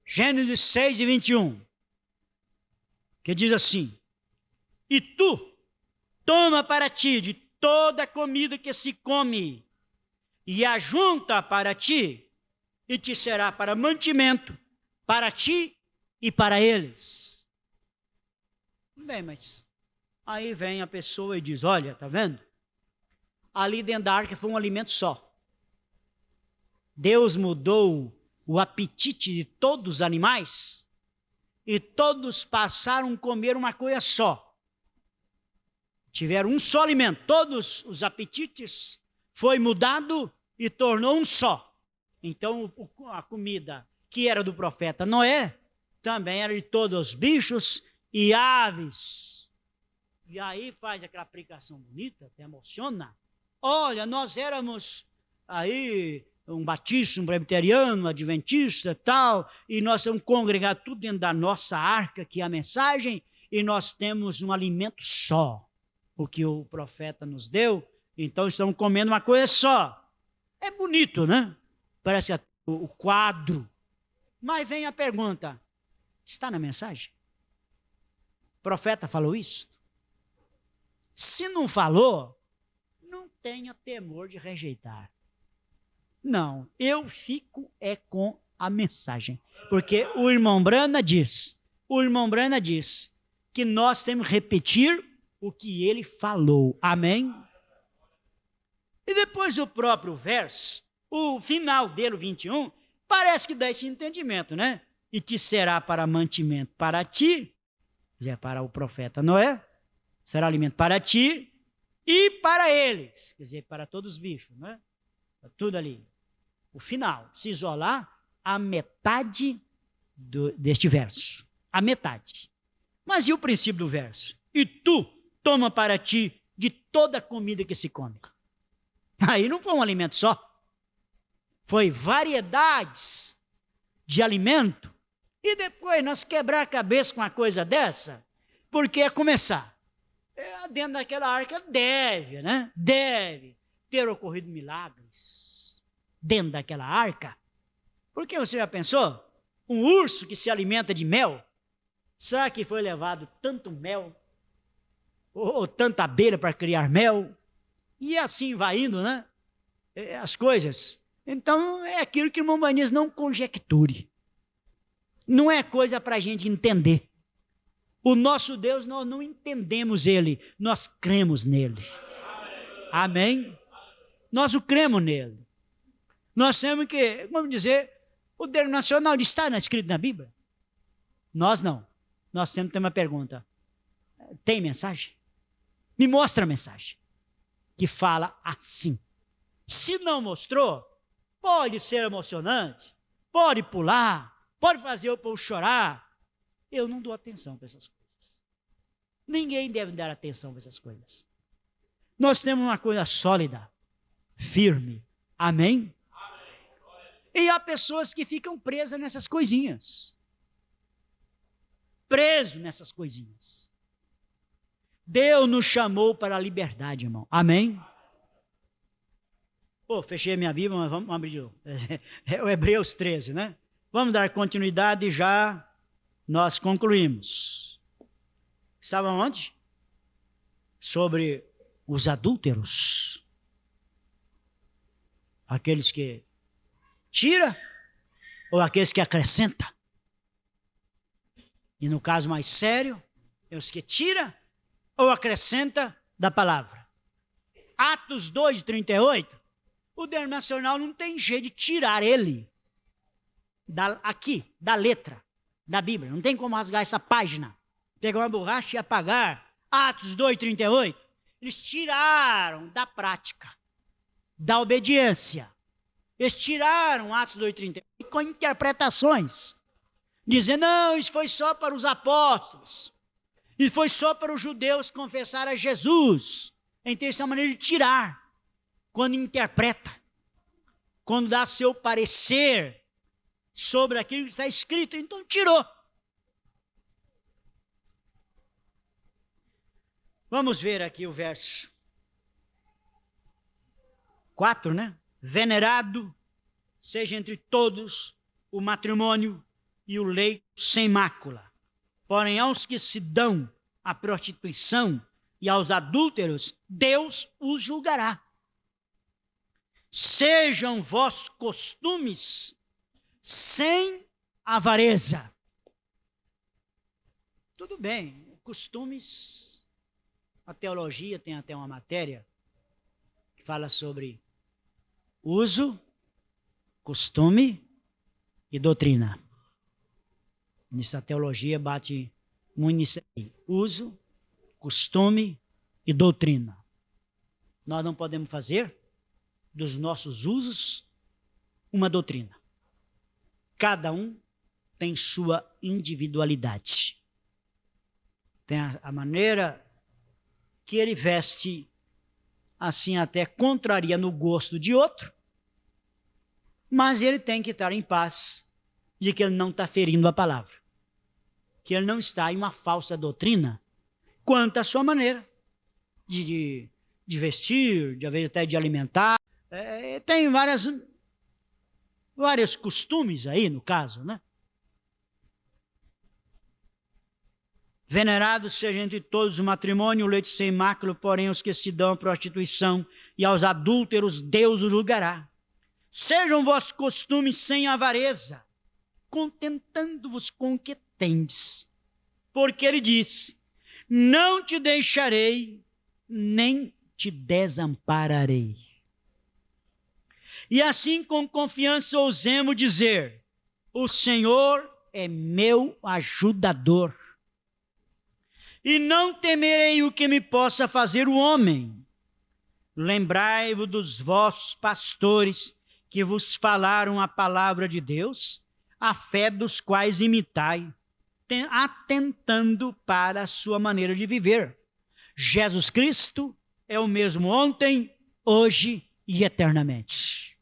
Gênesis 6 e 21. Que diz assim: e tu toma para ti de toda a comida que se come, e ajunta para ti, e te será para mantimento, para ti e para eles. Bem, mas aí vem a pessoa e diz: olha, tá vendo? Ali dentro da arca foi um alimento só. Deus mudou o apetite de todos os animais e todos passaram a comer uma coisa só. Tiveram um só alimento. Todos os apetites foi mudado e tornou um só. Então a comida que era do profeta Noé também era de todos os bichos e aves. E aí faz aquela aplicação bonita, até emociona. Olha, nós éramos aí um batista, um presbiteriano, um adventista e tal, e nós somos congregados tudo dentro da nossa arca, que é a mensagem, e nós temos um alimento só, o que o profeta nos deu, então estamos comendo uma coisa só. É bonito, né? Parece o quadro. Mas vem a pergunta, está na mensagem? O profeta falou isso? Se não falou, não tenha temor de rejeitar. Não, eu fico com a mensagem. Porque o irmão Brana diz que nós temos que repetir o que ele falou. Amém? E depois o próprio verso, o final dele, o 21, parece que dá esse entendimento, né? E te será para mantimento para ti, quer dizer, para o profeta Noé, será alimento para ti e para eles, quer dizer, para todos os bichos, né? Tudo ali. O final, se isolar, a metade deste verso. A metade. Mas e o princípio do verso? E tu toma para ti de toda a comida que se come. Aí não foi um alimento só. Foi variedades de alimento. E depois nós quebrar a cabeça com uma coisa dessa, porque é começar. Dentro daquela arca deve ter ocorrido milagres. Dentro daquela arca. Porque você já pensou? Um urso que se alimenta de mel, será que foi levado tanto mel? Ou tanta abelha para criar mel? E assim vai indo, né? As coisas. Então é aquilo que o irmão Manias não conjecture. Não é coisa para a gente entender. O nosso Deus, nós não entendemos Ele, nós cremos nele. Amém? Nós o cremos nele. Nós temos que, vamos dizer, o poder nacional está escrito na Bíblia? Nós não. Nós sempre temos uma pergunta. Tem mensagem? Me mostra a mensagem. Que fala assim. Se não mostrou, pode ser emocionante, pode pular, pode fazer o povo chorar. Eu não dou atenção para essas coisas. Ninguém deve dar atenção para essas coisas. Nós temos uma coisa sólida, firme. Amém? E há pessoas que ficam presas nessas coisinhas. Preso nessas coisinhas. Deus nos chamou para a liberdade, irmão. Amém? Fechei a minha Bíblia, mas vamos abrir de novo. É o Hebreus 13, né? Vamos dar continuidade e já nós concluímos. Estava onde? Sobre os adúlteros. Aqueles que tira ou aqueles que acrescenta? E no caso mais sério, é os que tira ou acrescenta da palavra. Atos 2:38, o Internacional não tem jeito de tirar ele da letra da Bíblia. Não tem como rasgar essa página, pegar uma borracha e apagar Atos 2:38. Eles tiraram da prática, da obediência. Eles tiraram Atos 2,38 com interpretações, dizendo, não, isso foi só para os apóstolos, isso foi só para os judeus confessar a Jesus. Então, essa é a maneira de tirar, quando interpreta, quando dá seu parecer sobre aquilo que está escrito. Então, tirou. Vamos ver aqui o verso 4, né? Venerado seja entre todos o matrimônio e o leito sem mácula. Porém, aos que se dão à prostituição e aos adúlteros, Deus os julgará. Sejam vossos costumes sem avareza. Tudo bem, costumes, a teologia tem até uma matéria que fala sobre uso, costume e doutrina. Nessa teologia bate muito nisso aí. Uso, costume e doutrina. Nós não podemos fazer dos nossos usos uma doutrina. Cada um tem sua individualidade. Tem a maneira que ele veste, assim até contraria no gosto de outro, mas ele tem que estar em paz de que ele não está ferindo a palavra, que ele não está em uma falsa doutrina quanto à sua maneira de vestir, de às vezes até de alimentar. Tem vários costumes aí no caso, né? Venerado seja entre todos o matrimônio, o leito sem mácula, porém os que se dão à prostituição e aos adúlteros, Deus os julgará. Sejam vossos costumes sem avareza, contentando-vos com o que tendes. Porque ele diz, não te deixarei, nem te desampararei. E assim com confiança ousemos dizer, o Senhor é meu ajudador. E não temerei o que me possa fazer o homem. Lembrai-vos dos vossos pastores que vos falaram a palavra de Deus, a fé dos quais imitai, atentando para a sua maneira de viver. Jesus Cristo é o mesmo ontem, hoje e eternamente.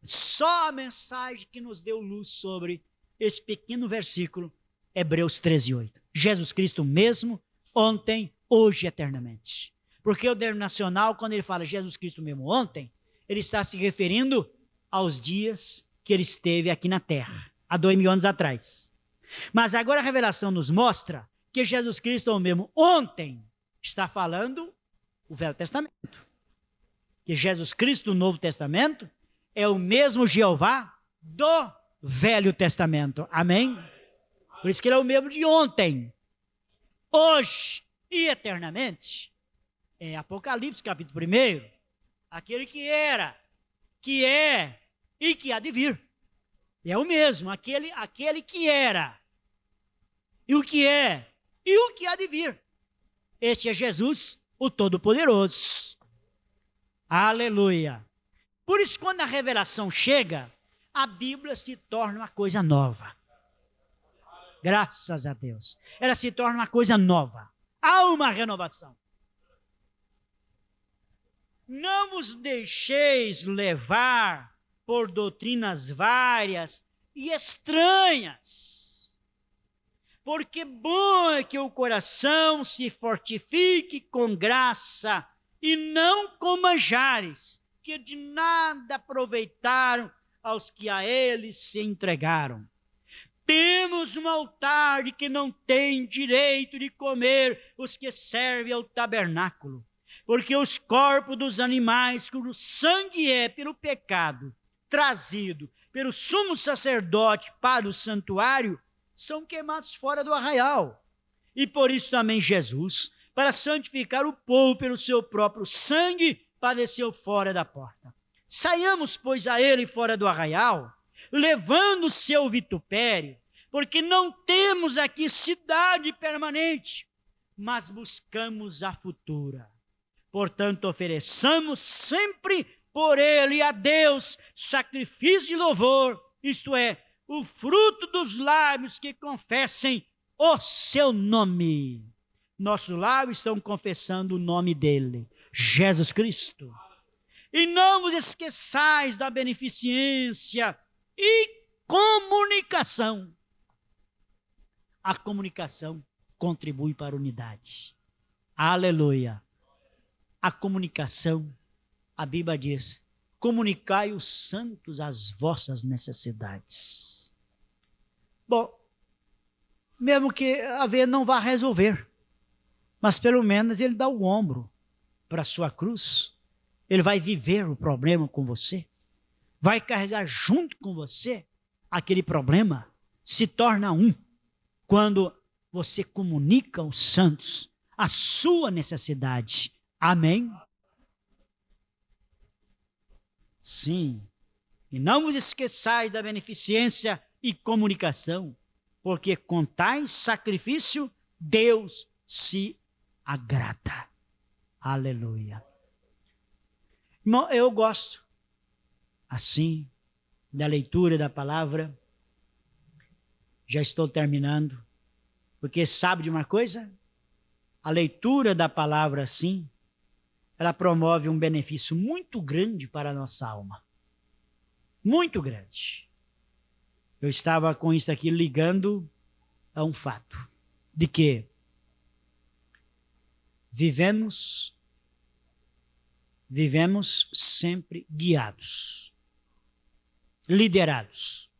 Só a mensagem que nos deu luz sobre esse pequeno versículo, Hebreus 13:8. Jesus Cristo mesmo, ontem, hoje e eternamente. Porque o denominacional, quando ele fala Jesus Cristo mesmo ontem, ele está se referindo aos dias que ele esteve aqui na terra, há 2000 anos atrás. Mas agora a revelação nos mostra que Jesus Cristo é o mesmo ontem, está falando o Velho Testamento. Que Jesus Cristo, no Novo Testamento, é o mesmo Jeová do Velho Testamento. Amém? Por isso que ele é o mesmo de ontem, hoje e eternamente. É Apocalipse, capítulo 1. Aquele que era, que é e que há de vir. É o mesmo, aquele que era, e o que é, e o que há de vir. Este é Jesus, o Todo-Poderoso. Aleluia. Por isso, quando a revelação chega, a Bíblia se torna uma coisa nova. Graças a Deus. Ela se torna uma coisa nova. Há uma renovação. Não vos deixeis levar por doutrinas várias e estranhas, porque bom é que o coração se fortifique com graça e não com manjares, que de nada aproveitaram aos que a eles se entregaram. Temos um altar de que não tem direito de comer os que servem ao tabernáculo, porque os corpos dos animais cujo sangue é pelo pecado trazido pelo sumo sacerdote para o santuário são queimados fora do arraial. E por isso também Jesus, para santificar o povo pelo seu próprio sangue, padeceu fora da porta. Saiamos, pois, a ele fora do arraial, levando o seu vitupério, porque não temos aqui cidade permanente, mas buscamos a futura. Portanto, ofereçamos sempre por ele a Deus sacrifício de louvor, isto é, o fruto dos lábios que confessem o seu nome. Nossos lábios estão confessando o nome dele, Jesus Cristo. E não vos esqueçais da beneficência e comunicação. A comunicação contribui para a unidade. Aleluia. A comunicação, a Bíblia diz, comunicai os santos as vossas necessidades. Bom, mesmo que a ver não vá resolver, mas pelo menos ele dá o ombro para a sua cruz. Ele vai viver o problema com você, vai carregar junto com você aquele problema, se torna um, quando você comunica aos santos a sua necessidade. Amém? Sim. E não vos esqueçais da beneficência e comunicação, porque com tais sacrifício Deus se agrada. Aleluia. Irmão, eu gosto, assim, da leitura da palavra. Já estou terminando, porque sabe de uma coisa? A leitura da palavra, assim, ela promove um benefício muito grande para a nossa alma. Muito grande. Eu estava com isso aqui ligando a um fato, de que vivemos sempre guiados, liderados.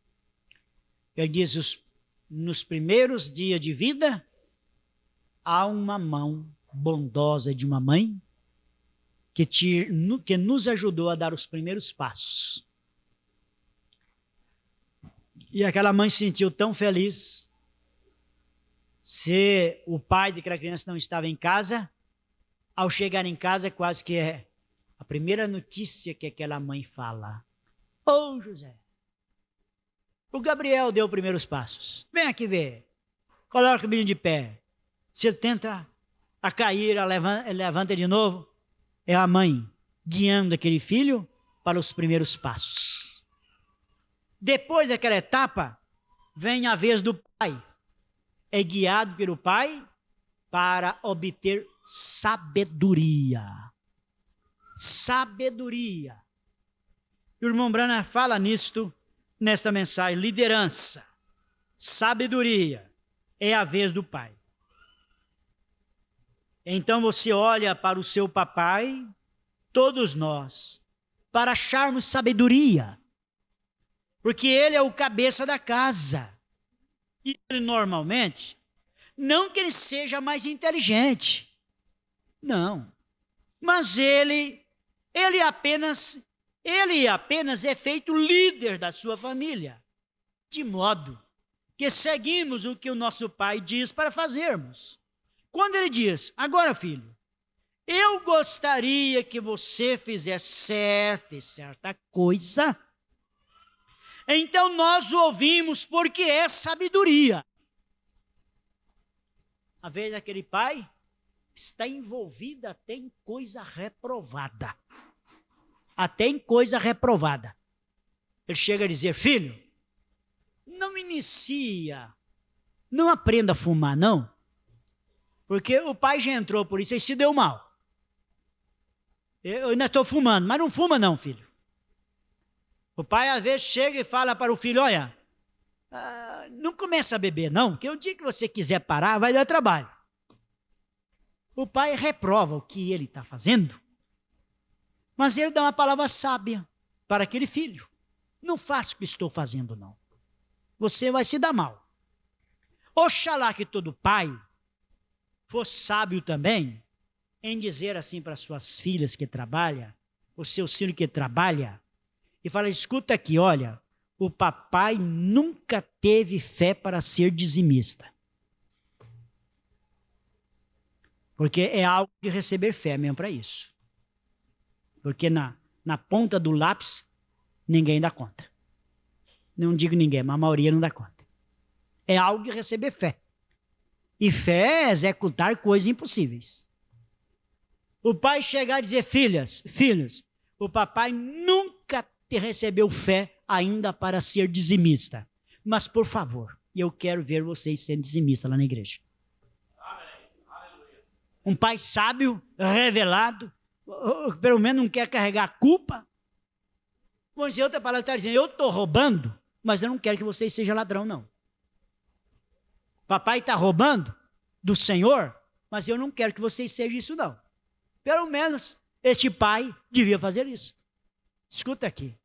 Ele diz, nos primeiros dias de vida, há uma mão bondosa de uma mãe que nos ajudou a dar os primeiros passos. E aquela mãe se sentiu tão feliz. Se o pai daquela criança não estava em casa, ao chegar em casa, quase que é a primeira notícia que aquela mãe fala. Ô José, o Gabriel deu os primeiros passos. Vem aqui ver. Coloca o menino de pé. Se ele tenta a cair, levanta de novo. É a mãe guiando aquele filho para os primeiros passos. Depois daquela etapa, vem a vez do pai. É guiado pelo pai para obter sabedoria. Sabedoria. O irmão Branham fala nisto, nesta mensagem, liderança, sabedoria, é a vez do pai. Então você olha para o seu papai, todos nós, para acharmos sabedoria, porque ele é o cabeça da casa. E ele normalmente, não que ele seja mais inteligente, não, mas ele apenas é feito líder da sua família, de modo que seguimos o que o nosso pai diz para fazermos. Quando ele diz, agora filho, eu gostaria que você fizesse certa e certa coisa, então nós ouvimos porque é sabedoria. Às vezes aquele pai está envolvido até em coisa reprovada. Até em coisa reprovada. Ele chega a dizer, filho, não inicia, não aprenda a fumar, não. Porque o pai já entrou por isso e se deu mal. Eu ainda estou fumando, mas não fuma não, filho. O pai às vezes chega e fala para o filho, olha, não começa a beber não, que o dia que você quiser parar vai dar trabalho. O pai reprova o que ele está fazendo, mas ele dá uma palavra sábia para aquele filho. Não faça o que estou fazendo não. Você vai se dar mal. Oxalá que todo pai fosse sábio também em dizer assim para suas filhas que trabalham, o seu filho que trabalha, e fala, escuta aqui, olha, o papai nunca teve fé para ser dizimista. Porque é algo de receber fé mesmo para isso. Porque na ponta do lápis, ninguém dá conta. Não digo ninguém, mas a maioria não dá conta. É algo de receber fé. E fé é executar coisas impossíveis. O pai chegar e dizer, filhos, o papai nunca te recebeu fé ainda para ser dizimista. Mas, por favor, eu quero ver vocês sendo dizimistas lá na igreja. Um pai sábio, revelado, pelo menos não quer carregar a culpa. Vamos dizer, outra palavra está dizendo, eu estou roubando, mas eu não quero que vocês sejam ladrão, não. Papai está roubando do Senhor, mas eu não quero que vocês sejam isso, não. Pelo menos este pai devia fazer isso. Escuta aqui,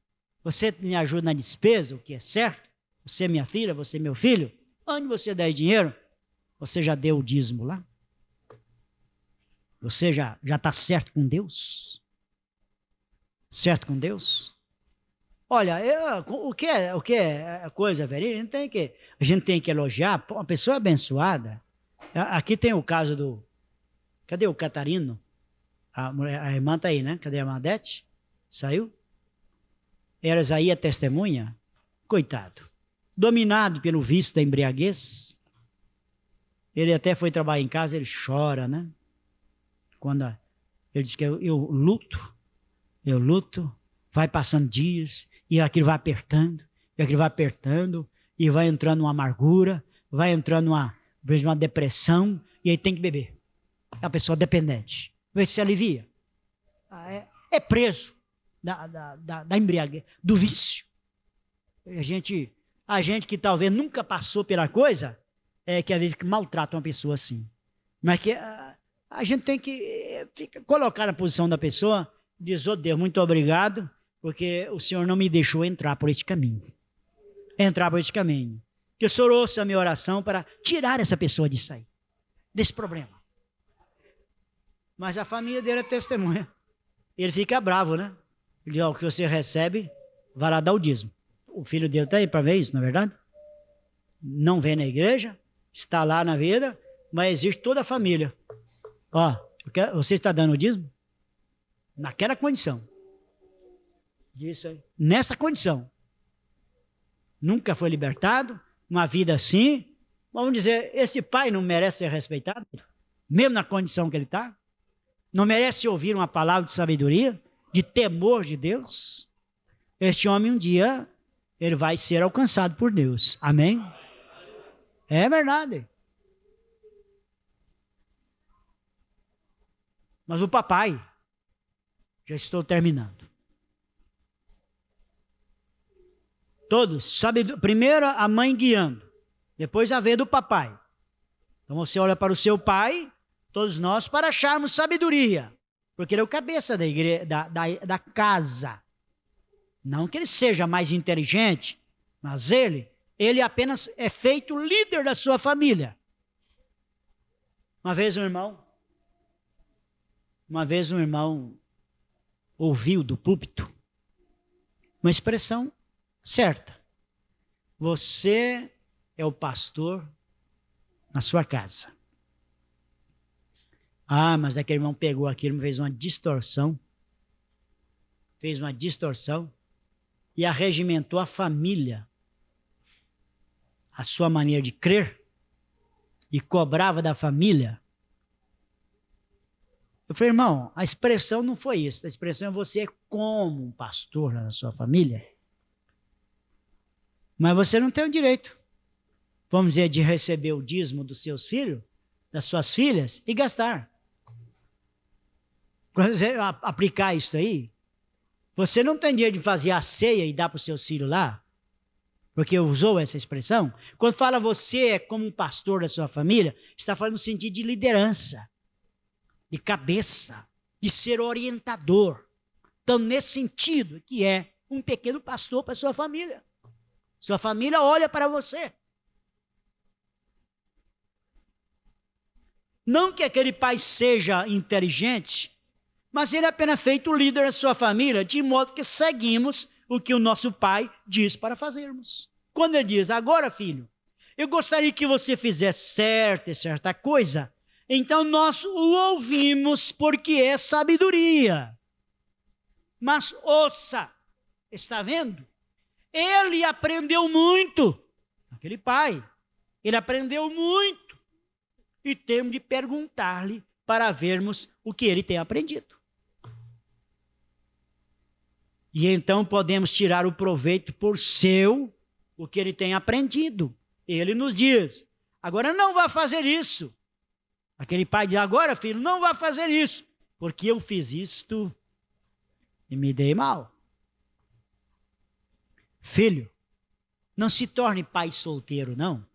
você me ajuda na despesa, o que é certo? Você é minha filha, você é meu filho? Onde você dá dinheiro? Você já deu o dízimo lá? Você já está certo com Deus? Certo com Deus? Olha, o que é coisa verídica, a gente tem que elogiar. Uma pessoa abençoada. Aqui tem o caso do... Cadê o Catarino? A irmã está aí, né? Cadê a irmã Adete? Saiu? Eras aí a testemunha? Coitado. Dominado pelo vício da embriaguez. Ele até foi trabalhar em casa, ele chora, né? Quando ele diz que eu luto, vai passando dias, e aquilo vai apertando, e vai entrando uma amargura, vai entrando uma depressão, e aí tem que beber. É a pessoa dependente. Vê se alivia. É preso da embriaguez, do vício. A gente que talvez nunca passou pela coisa, que às vezes maltrata uma pessoa assim. Mas que a gente tem que colocar na posição da pessoa, diz, oh Deus, muito obrigado, porque o Senhor não me deixou entrar por este caminho. Que o Senhor ouça a minha oração para tirar essa pessoa disso aí, desse problema. Mas a família dele é testemunha. Ele fica bravo, né? Ele diz, o que você recebe, vai lá dar o dízimo. O filho dele está aí para ver isso, não é verdade? Não vem na igreja, está lá na vida, mas existe toda a família. Você está dando o dízimo? Naquela condição. Isso aí. Nessa condição. Nunca foi libertado, uma vida assim. Vamos dizer, esse pai não merece ser respeitado? Mesmo na condição que ele está? Não merece ouvir uma palavra de sabedoria, de temor de Deus? Este homem um dia, ele vai ser alcançado por Deus. Amém? É verdade. Mas o papai, já estou terminando. Todos, primeiro a mãe guiando, depois a vez do papai. Então você olha para o seu pai, todos nós, para acharmos sabedoria, porque ele é o cabeça da igreja, da casa. Não que ele seja mais inteligente, mas ele apenas é feito líder da sua família. Uma vez um irmão ouviu do púlpito uma expressão certa. Você é o pastor na sua casa. Mas aquele irmão pegou aquilo, fez uma distorção e arregimentou a família, a sua maneira de crer, e cobrava da família. Eu falei, irmão, a expressão não foi isso. A expressão é você como um pastor na sua família. Mas você não tem o direito, vamos dizer, de receber o dízimo dos seus filhos, das suas filhas, e gastar. Quando você aplicar isso aí, você não tem direito de fazer a ceia e dar para os seus filhos lá, porque usou essa expressão. Quando fala você é como um pastor da sua família, está falando no sentido de liderança, de cabeça, de ser orientador. Então, nesse sentido, que é um pequeno pastor para a sua família. Sua família olha para você. Não que aquele pai seja inteligente, mas ele é apenas feito líder da sua família, de modo que seguimos o que o nosso pai diz para fazermos. Quando ele diz, agora filho, eu gostaria que você fizesse certa coisa, então nós o ouvimos porque é sabedoria. Mas ouça, está vendo? Ele aprendeu muito, aquele pai, ele aprendeu muito. e temos de perguntar-lhe para vermos o que ele tem aprendido. E então podemos tirar o proveito por o que ele tem aprendido. Ele nos diz, agora não vá fazer isso. Aquele pai diz, agora filho, não vá fazer isso, porque eu fiz isto e me dei mal. Filho, não se torne pai solteiro, não.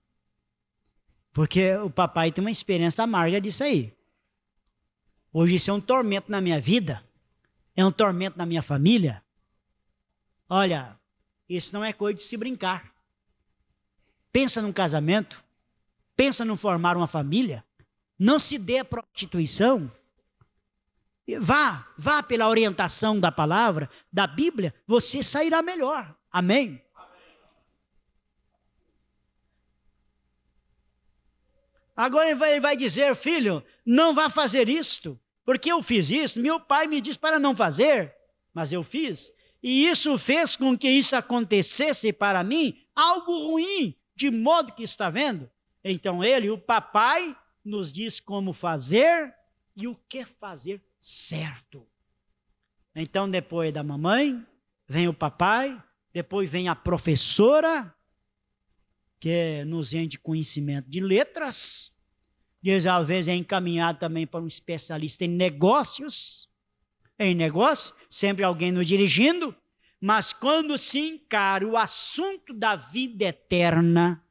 Porque o papai tem uma experiência amarga disso aí. Hoje isso é um tormento na minha vida, é um tormento na minha família. Olha, isso não é coisa de se brincar. Pensa num casamento, pensa em formar uma família, não se dê a prostituição. Vá pela orientação da palavra, da Bíblia, você sairá melhor. Amém? Agora ele vai dizer, filho, não vá fazer isto, porque eu fiz isso, meu pai me disse para não fazer, mas eu fiz. E isso fez com que isso acontecesse para mim, algo ruim, de modo que está vendo. Então ele, o papai, nos diz como fazer e o que fazer certo. Então depois da mamãe, vem o papai, depois vem a professora, que nos enche conhecimento de letras, e às vezes é encaminhado também para um especialista em negócios, sempre alguém nos dirigindo, mas quando se encara o assunto da vida eterna,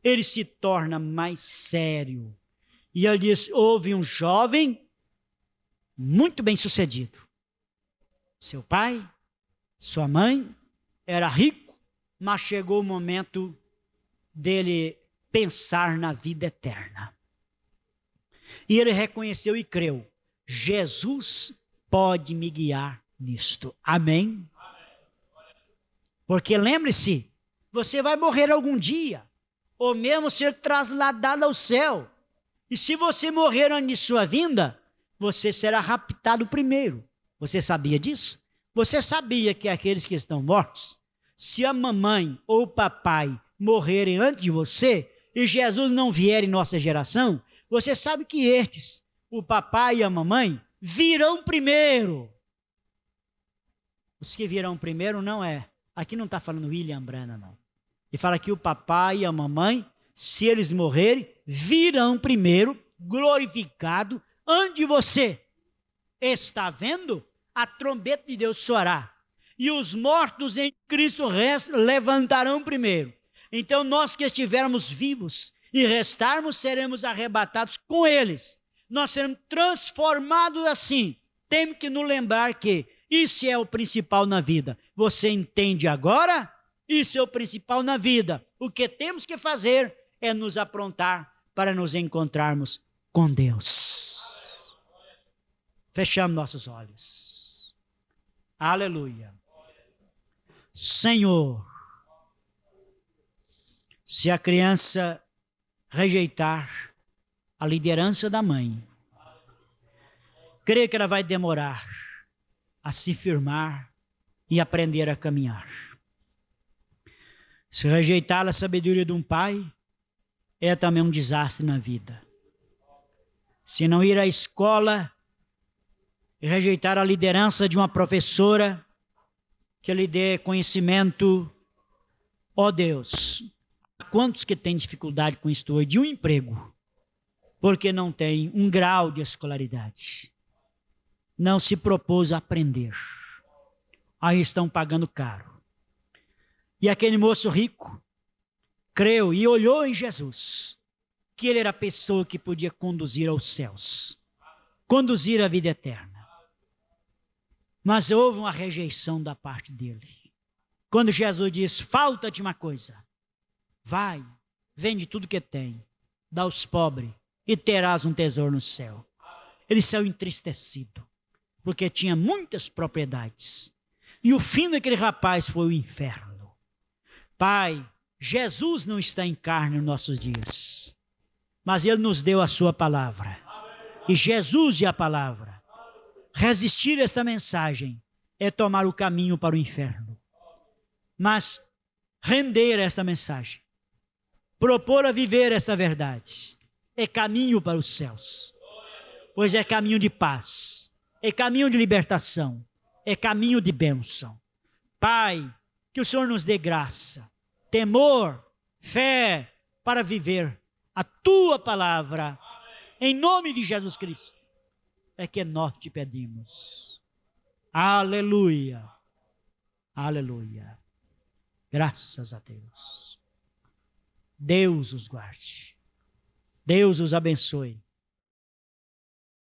ele se torna mais sério. E ele diz, houve um jovem muito bem sucedido. Seu pai, sua mãe, era rico, mas chegou o momento dele pensar na vida eterna. E ele reconheceu e creu, Jesus pode me guiar nisto. Amém? Porque lembre-se, você vai morrer algum dia, ou mesmo ser trasladado ao céu. E se você morrer antes de sua vinda, você será raptado primeiro. Você sabia disso? Você sabia que aqueles que estão mortos, se a mamãe ou o papai morrerem antes de você, e Jesus não vier em nossa geração, você sabe que estes, o papai e a mamãe, virão primeiro. Os que virão primeiro não é. Aqui não está falando William Branham, não. E fala que o papai e a mamãe, se eles morrerem, virão primeiro, glorificado, antes de você. Está vendo? A trombeta de Deus soará. E os mortos em Cristo levantarão primeiro. Então nós que estivermos vivos e restarmos, seremos arrebatados com eles. Nós seremos transformados assim. Temos que nos lembrar que isso é o principal na vida. Você entende agora? Isso é o principal na vida. O que temos que fazer é nos aprontar para nos encontrarmos com Deus. Fechamos nossos olhos. Aleluia. Senhor, se a criança rejeitar a liderança da mãe, creio que ela vai demorar a se firmar e aprender a caminhar. Se rejeitar a sabedoria de um pai, é também um desastre na vida. Se não ir à escola e rejeitar a liderança de uma professora que lhe dê conhecimento, ó Deus, quantos que têm dificuldade com isto hoje, de um emprego, porque não tem um grau de escolaridade, não se propôs a aprender, aí estão pagando caro. E aquele moço rico creu e olhou em Jesus, que ele era a pessoa que podia conduzir aos céus, conduzir a vida eterna. Mas houve uma rejeição da parte dele. Quando Jesus diz, falta-te uma coisa, vai, vende tudo que tem, dá aos pobres e terás um tesouro no céu. Ele saiu entristecido, porque tinha muitas propriedades. E o fim daquele rapaz foi o inferno. Pai, Jesus não está em carne nos nossos dias, mas Ele nos deu a sua palavra. E Jesus e a palavra. Resistir a esta mensagem é tomar o caminho para o inferno. Mas render esta mensagem, propor a viver esta verdade, é caminho para os céus, pois é caminho de paz, é caminho de libertação, é caminho de bênção. Pai, que o Senhor nos dê graça, temor, fé, para viver a Tua palavra, em nome de Jesus Cristo, é que nós te pedimos. Aleluia, aleluia, graças a Deus. Deus os guarde, Deus os abençoe.